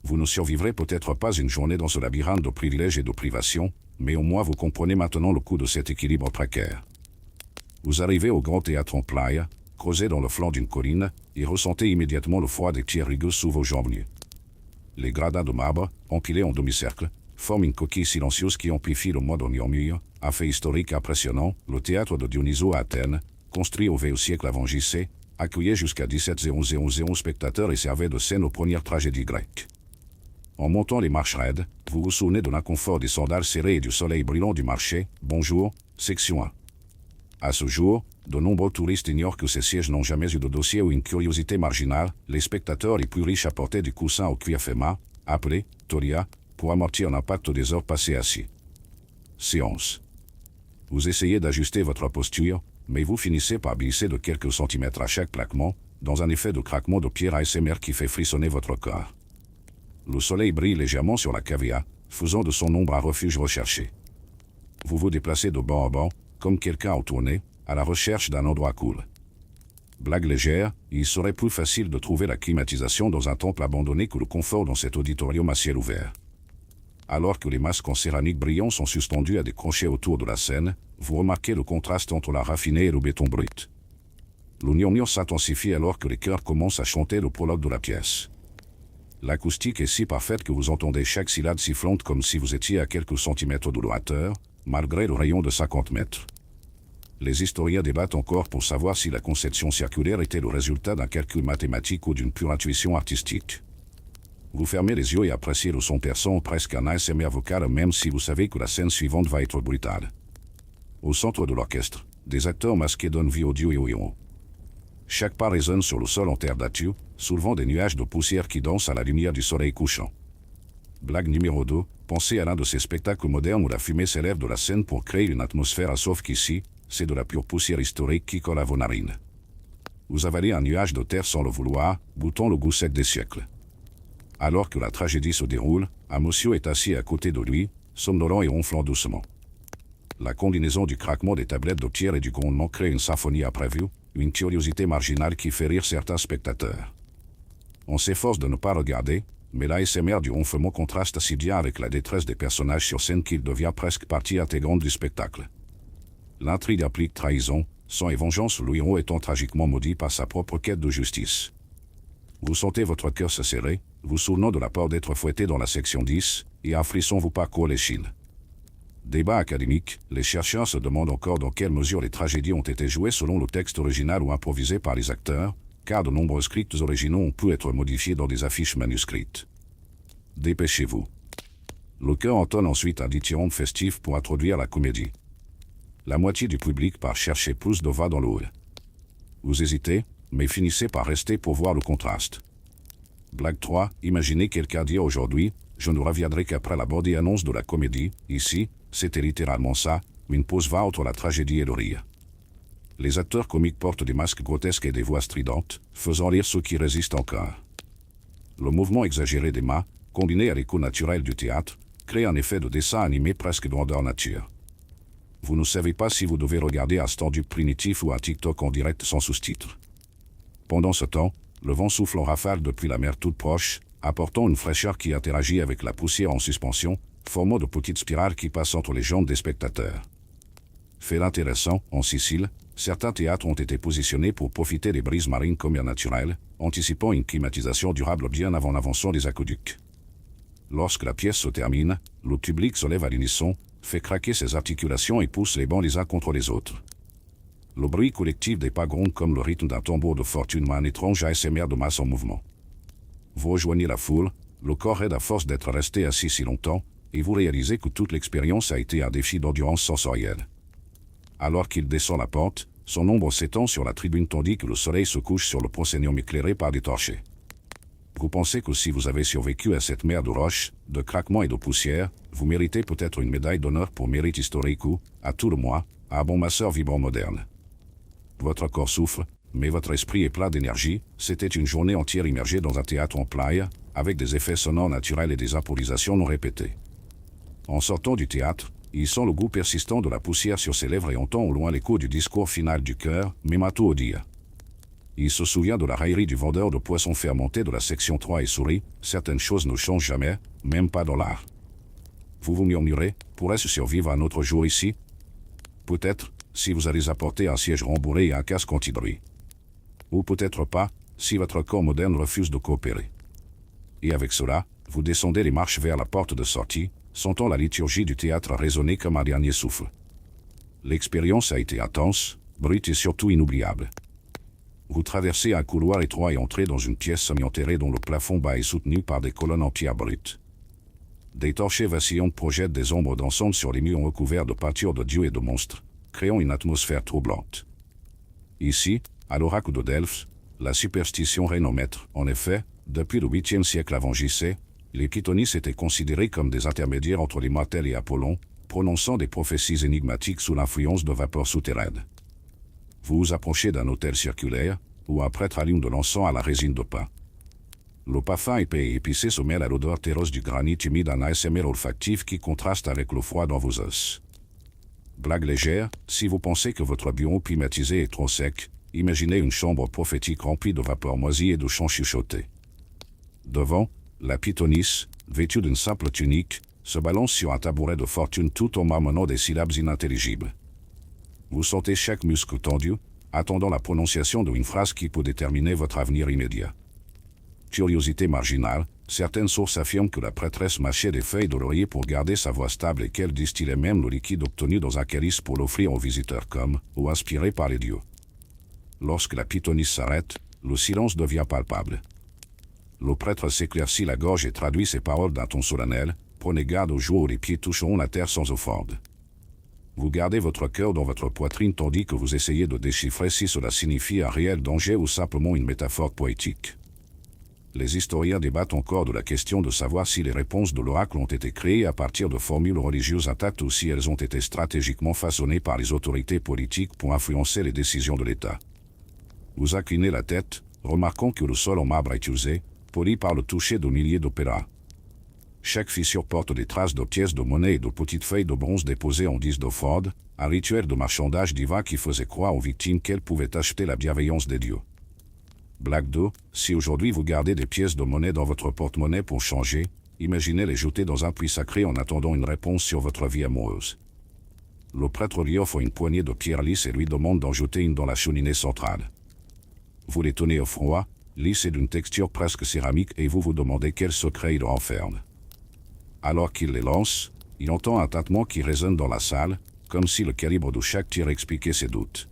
Vous ne survivrez peut-être pas une journée dans ce labyrinthe de privilèges et de privations, mais au moins vous comprenez maintenant le coût de cet équilibre précaire. Vous arrivez au grand théâtre en playa, creusé dans le flanc d'une colline, et ressentez immédiatement le froid des tiers rugueux sous vos jambes nues. Les gradins de marbre, empilés en demi-cercle, forment une coquille silencieuse qui amplifie le mois de murmure, un fait historique impressionnant, le théâtre de Dionysos à Athènes, construit au VIe siècle avant JC, accueillait jusqu'à 17 spectateurs et servait de scène aux premières tragédies grecques. En montant les marches raides, vous vous souvenez de l'inconfort des sandales serrées et du soleil brillant du marché. Bonjour, section 1. À ce jour, de nombreux touristes ignorent que ces sièges n'ont jamais eu de dossier ou une curiosité marginale. Les spectateurs les plus riches apportaient des coussins au cuir fait main, appelés toria, pour amortir l'impact des heures passées assis. séance. Vous essayez d'ajuster votre posture, mais vous finissez par glisser de quelques centimètres à chaque plaquement, dans un effet de craquement de pierre ASMR qui fait frissonner votre corps. Le soleil brille légèrement sur la cavea, faisant de son ombre un refuge recherché. Vous vous déplacez de banc en banc, comme quelqu'un en tournée, à la recherche d'un endroit cool. Blague légère, il serait plus facile de trouver la climatisation dans un temple abandonné que le confort dans cet auditorium à ciel ouvert. Alors que les masques en céramique brillant sont suspendus à des crochets autour de la scène, vous remarquez le contraste entre la raffinée et le béton brut. Le murmure s'intensifie alors que les chœurs commencent à chanter le prologue de la pièce. L'acoustique est si parfaite que vous entendez chaque syllabe sifflante comme si vous étiez à quelques centimètres de l'orateur, malgré le rayon de 50 mètres. Les historiens débattent encore pour savoir si la conception circulaire était le résultat d'un calcul mathématique ou d'une pure intuition artistique. Vous fermez les yeux et appréciez le son perçant presque un ASMR vocal même si vous savez que la scène suivante va être brutale. Au centre de l'orchestre, des acteurs masqués donnent vie au duo et au héros. Chaque pas résonne sur le sol en terre battue, soulevant des nuages de poussière qui dansent à la lumière du soleil couchant. Blague numéro 2, pensez à l'un de ces spectacles modernes où la fumée s'élève de la scène pour créer une atmosphère sauf qu'ici, c'est de la pure poussière historique qui colle à vos narines. Vous avalez un nuage de terre sans le vouloir, goûtant le goût sec des siècles. Alors que la tragédie se déroule, un monsieur est assis à côté de lui, somnolent et ronflant doucement. La combinaison du craquement des tablettes de pierre et du grondement crée une symphonie imprévue, une curiosité marginale qui fait rire certains spectateurs. On s'efforce de ne pas regarder, mais l'ASMR du ronflement contraste si bien avec la détresse des personnages sur scène qu'il devient presque partie intégrante du spectacle. L'intrigue implique trahison, sang et vengeance, le héros étant tragiquement maudit par sa propre quête de justice. Vous sentez votre cœur se serrer, vous souvenant de la peur d'être fouetté dans la section 10, et un frisson vous parcourt l'échine. Débat académique, les chercheurs se demandent encore dans quelle mesure les tragédies ont été jouées selon le texte original ou improvisées par les acteurs, car de nombreux scripts originaux ont pu être modifiés dans des affiches manuscrites. Dépêchez-vous. Le chœur entonne ensuite un dithyrambe festif pour introduire la comédie. La moitié du public part chercher plus de voix dans le hall. Vous hésitez, mais finissez par rester pour voir le contraste. Blague 3, imaginez quelqu'un dire aujourd'hui, je ne reviendrai qu'après la bande-annonce de la comédie, ici, c'était littéralement ça, une pause va entre la tragédie et le rire. Les acteurs comiques portent des masques grotesques et des voix stridentes, faisant rire ceux qui résistent encore. Le mouvement exagéré des mains, combiné à l'écho naturel du théâtre, crée un effet de dessin animé presque grandeur nature. Vous ne savez pas si vous devez regarder un stand-up primitif ou un TikTok en direct sans sous-titres. Pendant ce temps, le vent souffle en rafale depuis la mer toute proche, apportant une fraîcheur qui interagit avec la poussière en suspension, formant de petites spirales qui passent entre les jambes des spectateurs. Fait intéressant, en Sicile, certains théâtres ont été positionnés pour profiter des brises marines comme air naturel, anticipant une climatisation durable bien avant l'invention des aqueducs. Lorsque la pièce se termine, le public se lève à l'unisson, fait craquer ses articulations et pousse les bancs les uns contre les autres. Le bruit collectif des pas gronde comme le rythme d'un tambour de fortune ou un étrange ASMR de masse en mouvement. Vous rejoignez la foule, le corps raide à force d'être resté assis si longtemps, et vous réalisez que toute l'expérience a été un défi d'endurance sensorielle. Alors qu'il descend la pente, son ombre s'étend sur la tribune tandis que le soleil se couche sur le proscénium éclairé par des torchers. Vous pensez que si vous avez survécu à cette mer de roches, de craquements et de poussière, vous méritez peut-être une médaille d'honneur pour mérite historique ou, à tout le moins, un bon masseur vibrant moderne. Votre corps souffre, mais votre esprit est plein d'énergie. C'était une journée entière immergée dans un théâtre en playa, avec des effets sonores naturels et des improvisations non répétées. En sortant du théâtre, il sent le goût persistant de la poussière sur ses lèvres et entend au loin l'écho du discours final du chœur, Memento Odia. Il se souvient de la raillerie du vendeur de poissons fermentés de la section 3 et sourit, certaines choses ne changent jamais, même pas dans l'art. Vous vous murmurez, pourrait-ce survivre un autre jour ici? Peut-être, si vous allez apporter un siège rembourré et un casque anti-bruit. Ou peut-être pas, si votre corps moderne refuse de coopérer. Et avec cela, vous descendez les marches vers la porte de sortie, sentant la liturgie du théâtre résonner comme un dernier souffle. L'expérience a été intense, brute et surtout inoubliable. Vous traversez un couloir étroit et entrez dans une pièce semi-enterrée dont le plafond bas est soutenu par des colonnes en pierre brute. Des torchers vacillantes projettent des ombres dansantes sur les murs recouverts de peintures de dieux et de monstres, créant une atmosphère troublante. Ici, à l'oracle de Delphes, la superstition règne en maître. En effet, depuis le 8e siècle avant J.C., les Chthonies étaient considérés comme des intermédiaires entre les mortels et Apollon, prononçant des prophéties énigmatiques sous l'influence de vapeurs souterraines. Vous vous approchez d'un autel circulaire, où un prêtre allume de l'encens à la résine de pin. Le parfum épais et épicé se mêle à l'odeur terreuse du granit humide, un ASMR olfactif qui contraste avec le froid dans vos os. Blague légère, si vous pensez que votre bureau climatisé est trop sec, imaginez une chambre prophétique remplie de vapeurs moisies et de chants chuchotés. Devant, la pythonisse, vêtue d'une simple tunique, se balance sur un tabouret de fortune tout en marmonnant des syllabes inintelligibles. Vous sentez chaque muscle tendu, attendant la prononciation d'une phrase qui peut déterminer votre avenir immédiat. Curiosité marginale, certaines sources affirment que la prêtresse mâchait des feuilles de laurier pour garder sa voix stable et qu'elle distillait même le liquide obtenu dans un calice pour l'offrir aux visiteurs comme, ou inspiré par les dieux. Lorsque la pythonisse s'arrête, le silence devient palpable. Le prêtre s'éclaircit la gorge et traduit ses paroles d'un ton solennel. Prenez garde au jour où les pieds toucheront la terre sans offrande. Vous gardez votre cœur dans votre poitrine tandis que vous essayez de déchiffrer si cela signifie un réel danger ou simplement une métaphore poétique. Les historiens débattent encore de la question de savoir si les réponses de l'oracle ont été créées à partir de formules religieuses intactes ou si elles ont été stratégiquement façonnées par les autorités politiques pour influencer les décisions de l'État. Vous inclinez la tête, remarquant que le sol en marbre est usé, poli par le toucher de milliers d'opéras. Chaque fissure porte des traces de pièces de monnaie et de petites feuilles de bronze déposées en guise d'offrande, un rituel de marchandage divin qui faisait croire aux victimes qu'elles pouvaient acheter la bienveillance des dieux. Blague 2, si aujourd'hui vous gardez des pièces de monnaie dans votre porte-monnaie pour changer, imaginez les jeter dans un puits sacré en attendant une réponse sur votre vie amoureuse. Le prêtre lui offre une poignée de pierres lisses et lui demande d'en jeter une dans la cheminée centrale. Vous les tenez au froid, lisses et d'une texture presque céramique et vous vous demandez quel secret il renferme. Alors qu'il les lance, il entend un tintement qui résonne dans la salle, comme si le calibre de chaque tir expliquait ses doutes.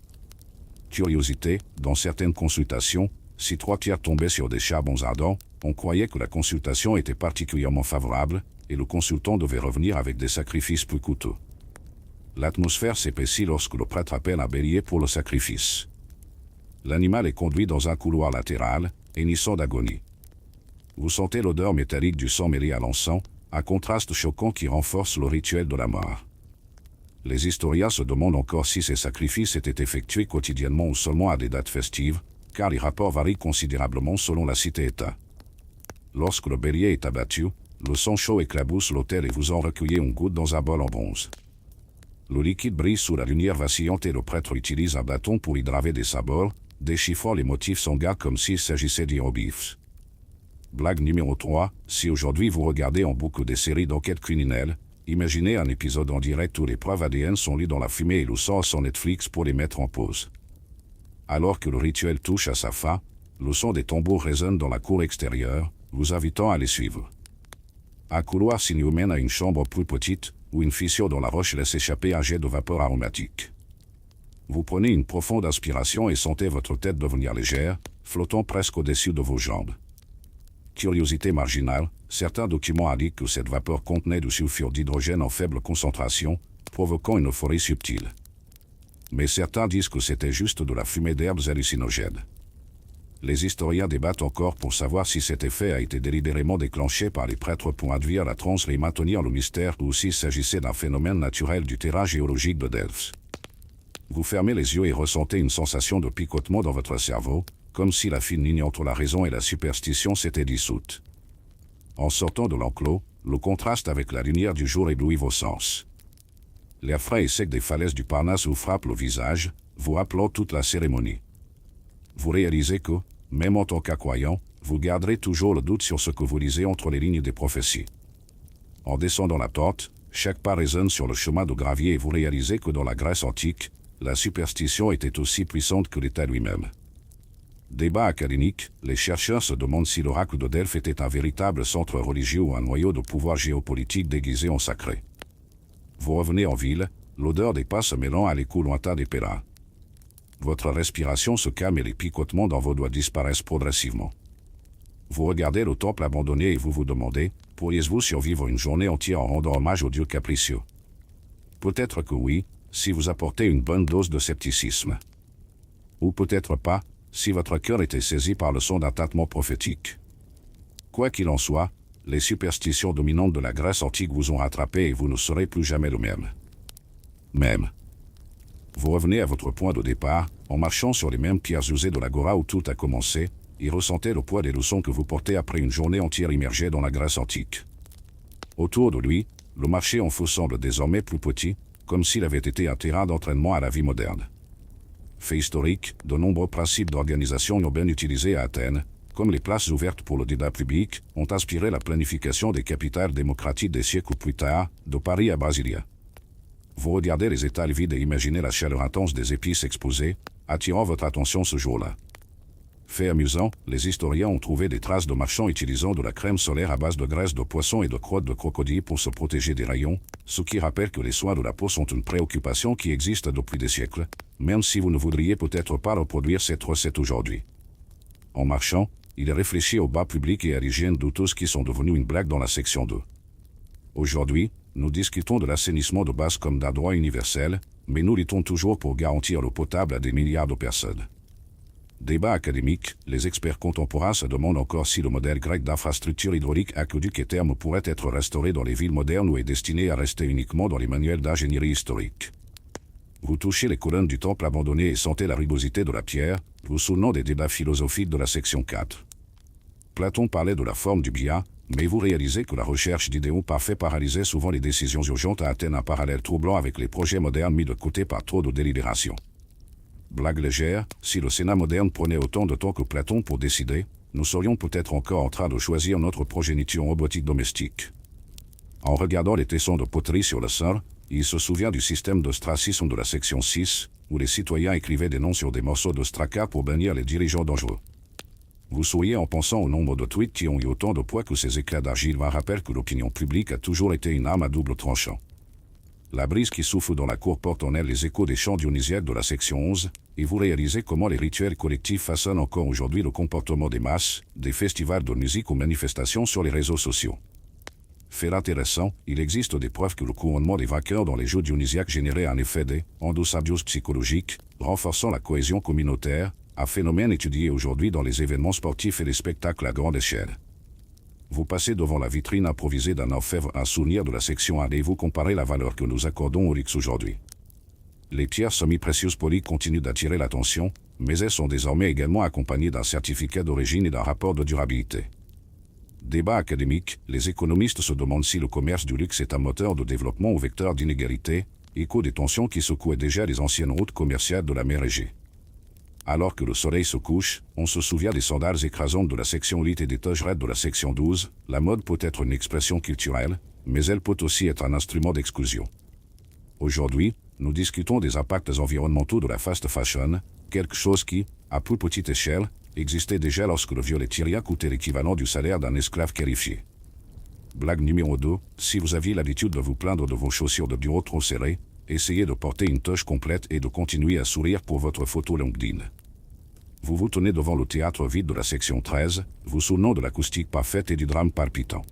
Curiosité, dans certaines consultations, si 3 tirs tombaient sur des charbons ardents, on croyait que la consultation était particulièrement favorable, et le consultant devait revenir avec des sacrifices plus coûteux. L'atmosphère s'épaissit lorsque le prêtre appelle un bélier pour le sacrifice. L'animal est conduit dans un couloir latéral, hennissant d'agonie. Vous sentez l'odeur métallique du sang mêlé à l'encens, un contraste choquant qui renforce le rituel de la mort. Les historiens se demandent encore si ces sacrifices étaient effectués quotidiennement ou seulement à des dates festives, car les rapports varient considérablement selon la cité-État. Lorsque le bélier est abattu, le sang chaud éclabousse l'autel et vous en recueillez une goutte dans un bol en bronze. Le liquide brille sous la lumière vacillante et le prêtre utilise un bâton pour y graver des symboles, déchiffrant les motifs sanguins comme s'il s'agissait d'hiéroglyphes. Blague numéro 3, si aujourd'hui vous regardez en boucle des séries d'enquêtes criminelles, imaginez un épisode en direct où les preuves ADN sont lues dans la fumée et le sang sur Netflix pour les mettre en pause. Alors que le rituel touche à sa fin, le son des tambours résonne dans la cour extérieure, vous invitant à les suivre. Un couloir sinueux mène à une chambre plus petite, où une fissure dans la roche laisse échapper un jet de vapeur aromatique. Vous prenez une profonde inspiration et sentez votre tête devenir légère, flottant presque au-dessus de vos jambes. Curiosité marginale, certains documents indiquent que cette vapeur contenait du sulfure d'hydrogène en faible concentration, provoquant une euphorie subtile. Mais certains disent que c'était juste de la fumée d'herbes hallucinogènes. Les historiens débattent encore pour savoir si cet effet a été délibérément déclenché par les prêtres pour induire la transe et maintenir le mystère ou s'il s'agissait d'un phénomène naturel du terrain géologique de Delphes. Vous fermez les yeux et ressentez une sensation de picotement dans votre cerveau, comme si la fine ligne entre la raison et la superstition s'était dissoute. En sortant de l'enclos, le contraste avec la lumière du jour éblouit vos sens. L'air frais et sec des falaises du Parnasse vous frappe le visage, vous rappelant toute la cérémonie. Vous réalisez que, même en tant qu'acroyant, vous garderez toujours le doute sur ce que vous lisez entre les lignes des prophéties. En descendant la pente, chaque pas résonne sur le chemin de gravier et vous réalisez que dans la Grèce antique, la superstition était aussi puissante que l'État lui-même. Débat académique, les chercheurs se demandent si l'oracle de Delphes était un véritable centre religieux ou un noyau de pouvoir géopolitique déguisé en sacré. Vous revenez en ville, l'odeur des pas se mêlant à l'écho lointain des pèlerins. Votre respiration se calme et les picotements dans vos doigts disparaissent progressivement. Vous regardez le temple abandonné et vous vous demandez, pourriez-vous survivre une journée entière en rendant hommage aux dieux capricieux? Peut-être que oui, si vous apportez une bonne dose de scepticisme. Ou peut-être pas, si votre cœur était saisi par le son d'un tintement prophétique. Quoi qu'il en soit, les superstitions dominantes de la Grèce antique vous ont rattrapé et vous ne serez plus jamais le même. Vous revenez à votre point de départ, en marchant sur les mêmes pierres usées de l'agora où tout a commencé, et ressentez le poids des leçons que vous portez après une journée entière immergée dans la Grèce antique. Autour de lui, le marché en faux semble désormais plus petit, comme s'il avait été un terrain d'entraînement à la vie moderne. Fait historique, de nombreux principes d'organisation urbaine utilisés à Athènes, comme les places ouvertes pour le débat public, ont inspiré la planification des capitales démocratiques des siècles plus tard, de Paris à Brasilia. Vous regardez les étals vides et imaginez la chaleur intense des épices exposées, attirant votre attention ce jour-là. Fait amusant, les historiens ont trouvé des traces de marchands utilisant de la crème solaire à base de graisse de poisson et de crottes de crocodile pour se protéger des rayons, ce qui rappelle que les soins de la peau sont une préoccupation qui existe depuis des siècles, même si vous ne voudriez peut-être pas reproduire cette recette aujourd'hui. En marchant, il est réfléchi au bas public et à l'hygiène douteuse qui sont devenus une blague dans la section 2. Aujourd'hui, nous discutons de l'assainissement de base comme d'un droit universel, mais nous luttons toujours pour garantir l'eau potable à des milliards de personnes. Débat académique, les experts contemporains se demandent encore si le modèle grec d'infrastructure hydraulique aqueduc et therme pourrait être restauré dans les villes modernes ou est destiné à rester uniquement dans les manuels d'ingénierie historique. Vous touchez les colonnes du temple abandonné et sentez la rugosité de la pierre, vous souvenant des débats philosophiques de la section 4. Platon parlait de la forme du bien, mais vous réalisez que la recherche d'idéaux parfaits paralysait souvent les décisions urgentes à Athènes, un parallèle troublant avec les projets modernes mis de côté par trop de délibération. Blague légère, si le Sénat moderne prenait autant de temps que Platon pour décider, nous serions peut-être encore en train de choisir notre progéniture robotique domestique. En regardant les tessons de poterie sur le sol, il se souvient du système d'ostracisme de la section 6, où les citoyens écrivaient des noms sur des morceaux de straca pour bannir les dirigeants dangereux. Vous souriez en pensant au nombre de tweets qui ont eu autant de poids que ces éclats d'argile rappellent que l'opinion publique a toujours été une arme à double tranchant. La brise qui souffle dans la cour porte en elle les échos des chants dionysiaques de la section 11, et vous réalisez comment les rituels collectifs façonnent encore aujourd'hui le comportement des masses, des festivals de musique aux manifestations sur les réseaux sociaux. Fait intéressant, il existe des preuves que le couronnement des vainqueurs dans les jeux dionysiaques générait un effet d'endosymbiose psychologique, renforçant la cohésion communautaire, un phénomène étudié aujourd'hui dans les événements sportifs et les spectacles à grande échelle. Vous passez devant la vitrine improvisée d'un orfèvre un souvenir de la section 1 et vous comparez la valeur que nous accordons au luxe aujourd'hui. Les pierres semi-précieuses polies continuent d'attirer l'attention, mais elles sont désormais également accompagnées d'un certificat d'origine et d'un rapport de durabilité. Débat académique, les économistes se demandent si le commerce du luxe est un moteur de développement ou vecteur d'inégalité, écho des tensions qui secouaient déjà les anciennes routes commerciales de la mer Égée. Alors que le soleil se couche, on se souvient des sandales écrasantes de la section 8 et des togerettes de la section 12. La mode peut être une expression culturelle, mais elle peut aussi être un instrument d'exclusion. Aujourd'hui, nous discutons des impacts environnementaux de la fast fashion, quelque chose qui, à plus petite échelle, existait déjà lorsque le violet tyrien coûtait l'équivalent du salaire d'un esclave qualifié. Blague numéro 2, si vous aviez l'habitude de vous plaindre de vos chaussures de bureau trop serrées, essayez de porter une toche complète et de continuer à sourire pour votre photo LinkedIn. Vous vous tenez devant le théâtre vide de la section 13, vous souvenant de l'acoustique parfaite et du drame palpitant.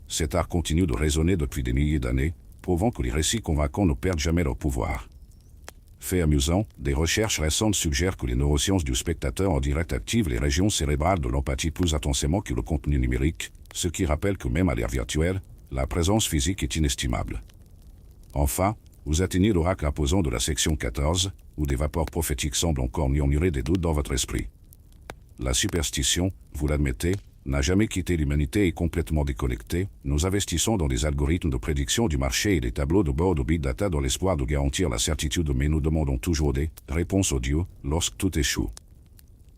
Cet art continue de résonner depuis des milliers d'années, prouvant que les récits convaincants ne perdent jamais leur pouvoir. Fait amusant, des recherches récentes suggèrent que les neurosciences du spectateur en direct activent les régions cérébrales de l'empathie plus intensément que le contenu numérique, ce qui rappelle que même à l'ère virtuelle, la présence physique est inestimable. Enfin, vous atteignez l'oracle imposant de la section 14, où des vapeurs prophétiques semblent encore murmurer des doutes dans votre esprit. La superstition, vous l'admettez, n'a jamais quitté l'humanité et complètement déconnectée. Nous investissons dans des algorithmes de prédiction du marché et des tableaux de bord de big data dans l'espoir de garantir la certitude, mais nous demandons toujours des réponses aux dieux lorsque tout échoue.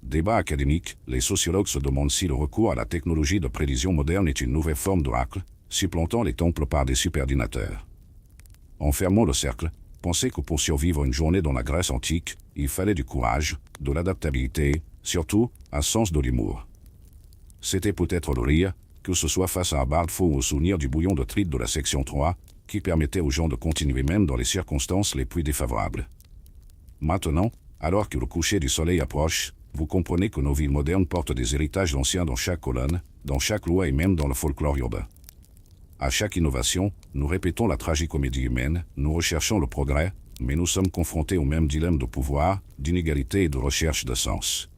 Débat académique, les sociologues se demandent si le recours à la technologie de prévision moderne est une nouvelle forme d'oracle, supplantant les temples par des superordinateurs. En fermant le cercle, pensez que pour survivre une journée dans la Grèce antique, il fallait du courage, de l'adaptabilité, surtout, un sens de l'humour. C'était peut-être le rire, que ce soit face à un barde faux ou au souvenir du bouillon de trite de la section 3, qui permettait aux gens de continuer même dans les circonstances les plus défavorables. Maintenant, alors que le coucher du soleil approche, vous comprenez que nos villes modernes portent des héritages anciens dans chaque colonne, dans chaque loi et même dans le folklore urbain. À chaque innovation, nous répétons la tragicomédie humaine, nous recherchons le progrès, mais nous sommes confrontés au même dilemme de pouvoir, d'inégalité et de recherche de sens.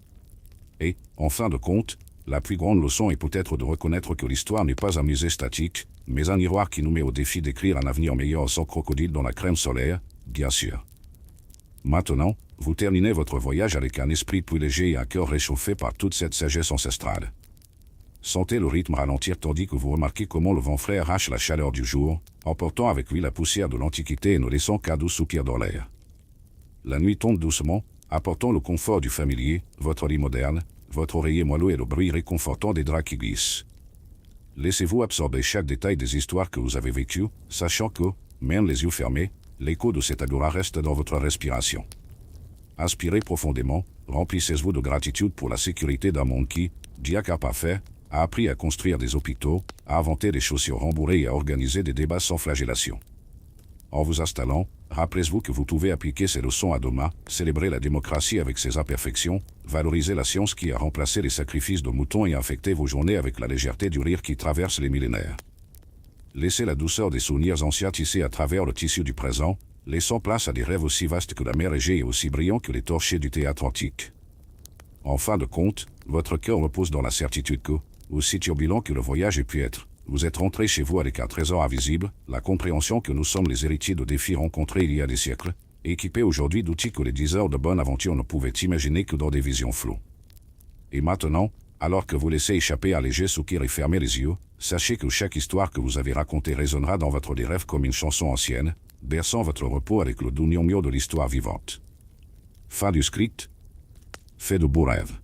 Et, en fin de compte, La plus grande leçon est peut-être de reconnaître que l'histoire n'est pas un musée statique, mais un miroir qui nous met au défi d'écrire un avenir meilleur sans crocodile dans la crème solaire, bien sûr. Maintenant, vous terminez votre voyage avec un esprit plus léger et un cœur réchauffé par toute cette sagesse ancestrale. Sentez le rythme ralentir tandis que vous remarquez comment le vent frais arrache la chaleur du jour, emportant avec lui la poussière de l'Antiquité et ne laissant qu'un doux soupir dans l'air. La nuit tombe doucement, apportant le confort du familier, votre lit moderne, votre oreiller moelleux et le bruit réconfortant des draps qui glissent. Laissez-vous absorber chaque détail des histoires que vous avez vécues, sachant que, même les yeux fermés, l'écho de cette agora reste dans votre respiration. Inspirez profondément, remplissez-vous de gratitude pour la sécurité d'un monde qui, diacre parfait, a appris à construire des hôpitaux, à inventer des chaussures rembourrées et à organiser des débats sans flagellation. En vous installant, rappelez-vous que vous pouvez appliquer ces leçons à demain, célébrer la démocratie avec ses imperfections, valoriser la science qui a remplacé les sacrifices de moutons et infecter vos journées avec la légèreté du rire qui traverse les millénaires. Laissez la douceur des souvenirs anciens tisser à travers le tissu du présent, laissant place à des rêves aussi vastes que la mer Égée et aussi brillants que les torchers du théâtre antique. En fin de compte, votre cœur repose dans la certitude que, aussi turbulent que le voyage ait pu être, vous êtes rentré chez vous avec un trésor invisible, la compréhension que nous sommes les héritiers de défis rencontrés il y a des siècles, équipés aujourd'hui d'outils que les 10 heures de bonne aventure ne pouvaient imaginer que dans des visions floues. Et maintenant, alors que vous laissez échapper un léger soupir et fermez les yeux, sachez que chaque histoire que vous avez racontée résonnera dans votre des rêves comme une chanson ancienne, berçant votre repos avec le doux murmure de l'histoire vivante. Fin du script. Faites de beaux rêves.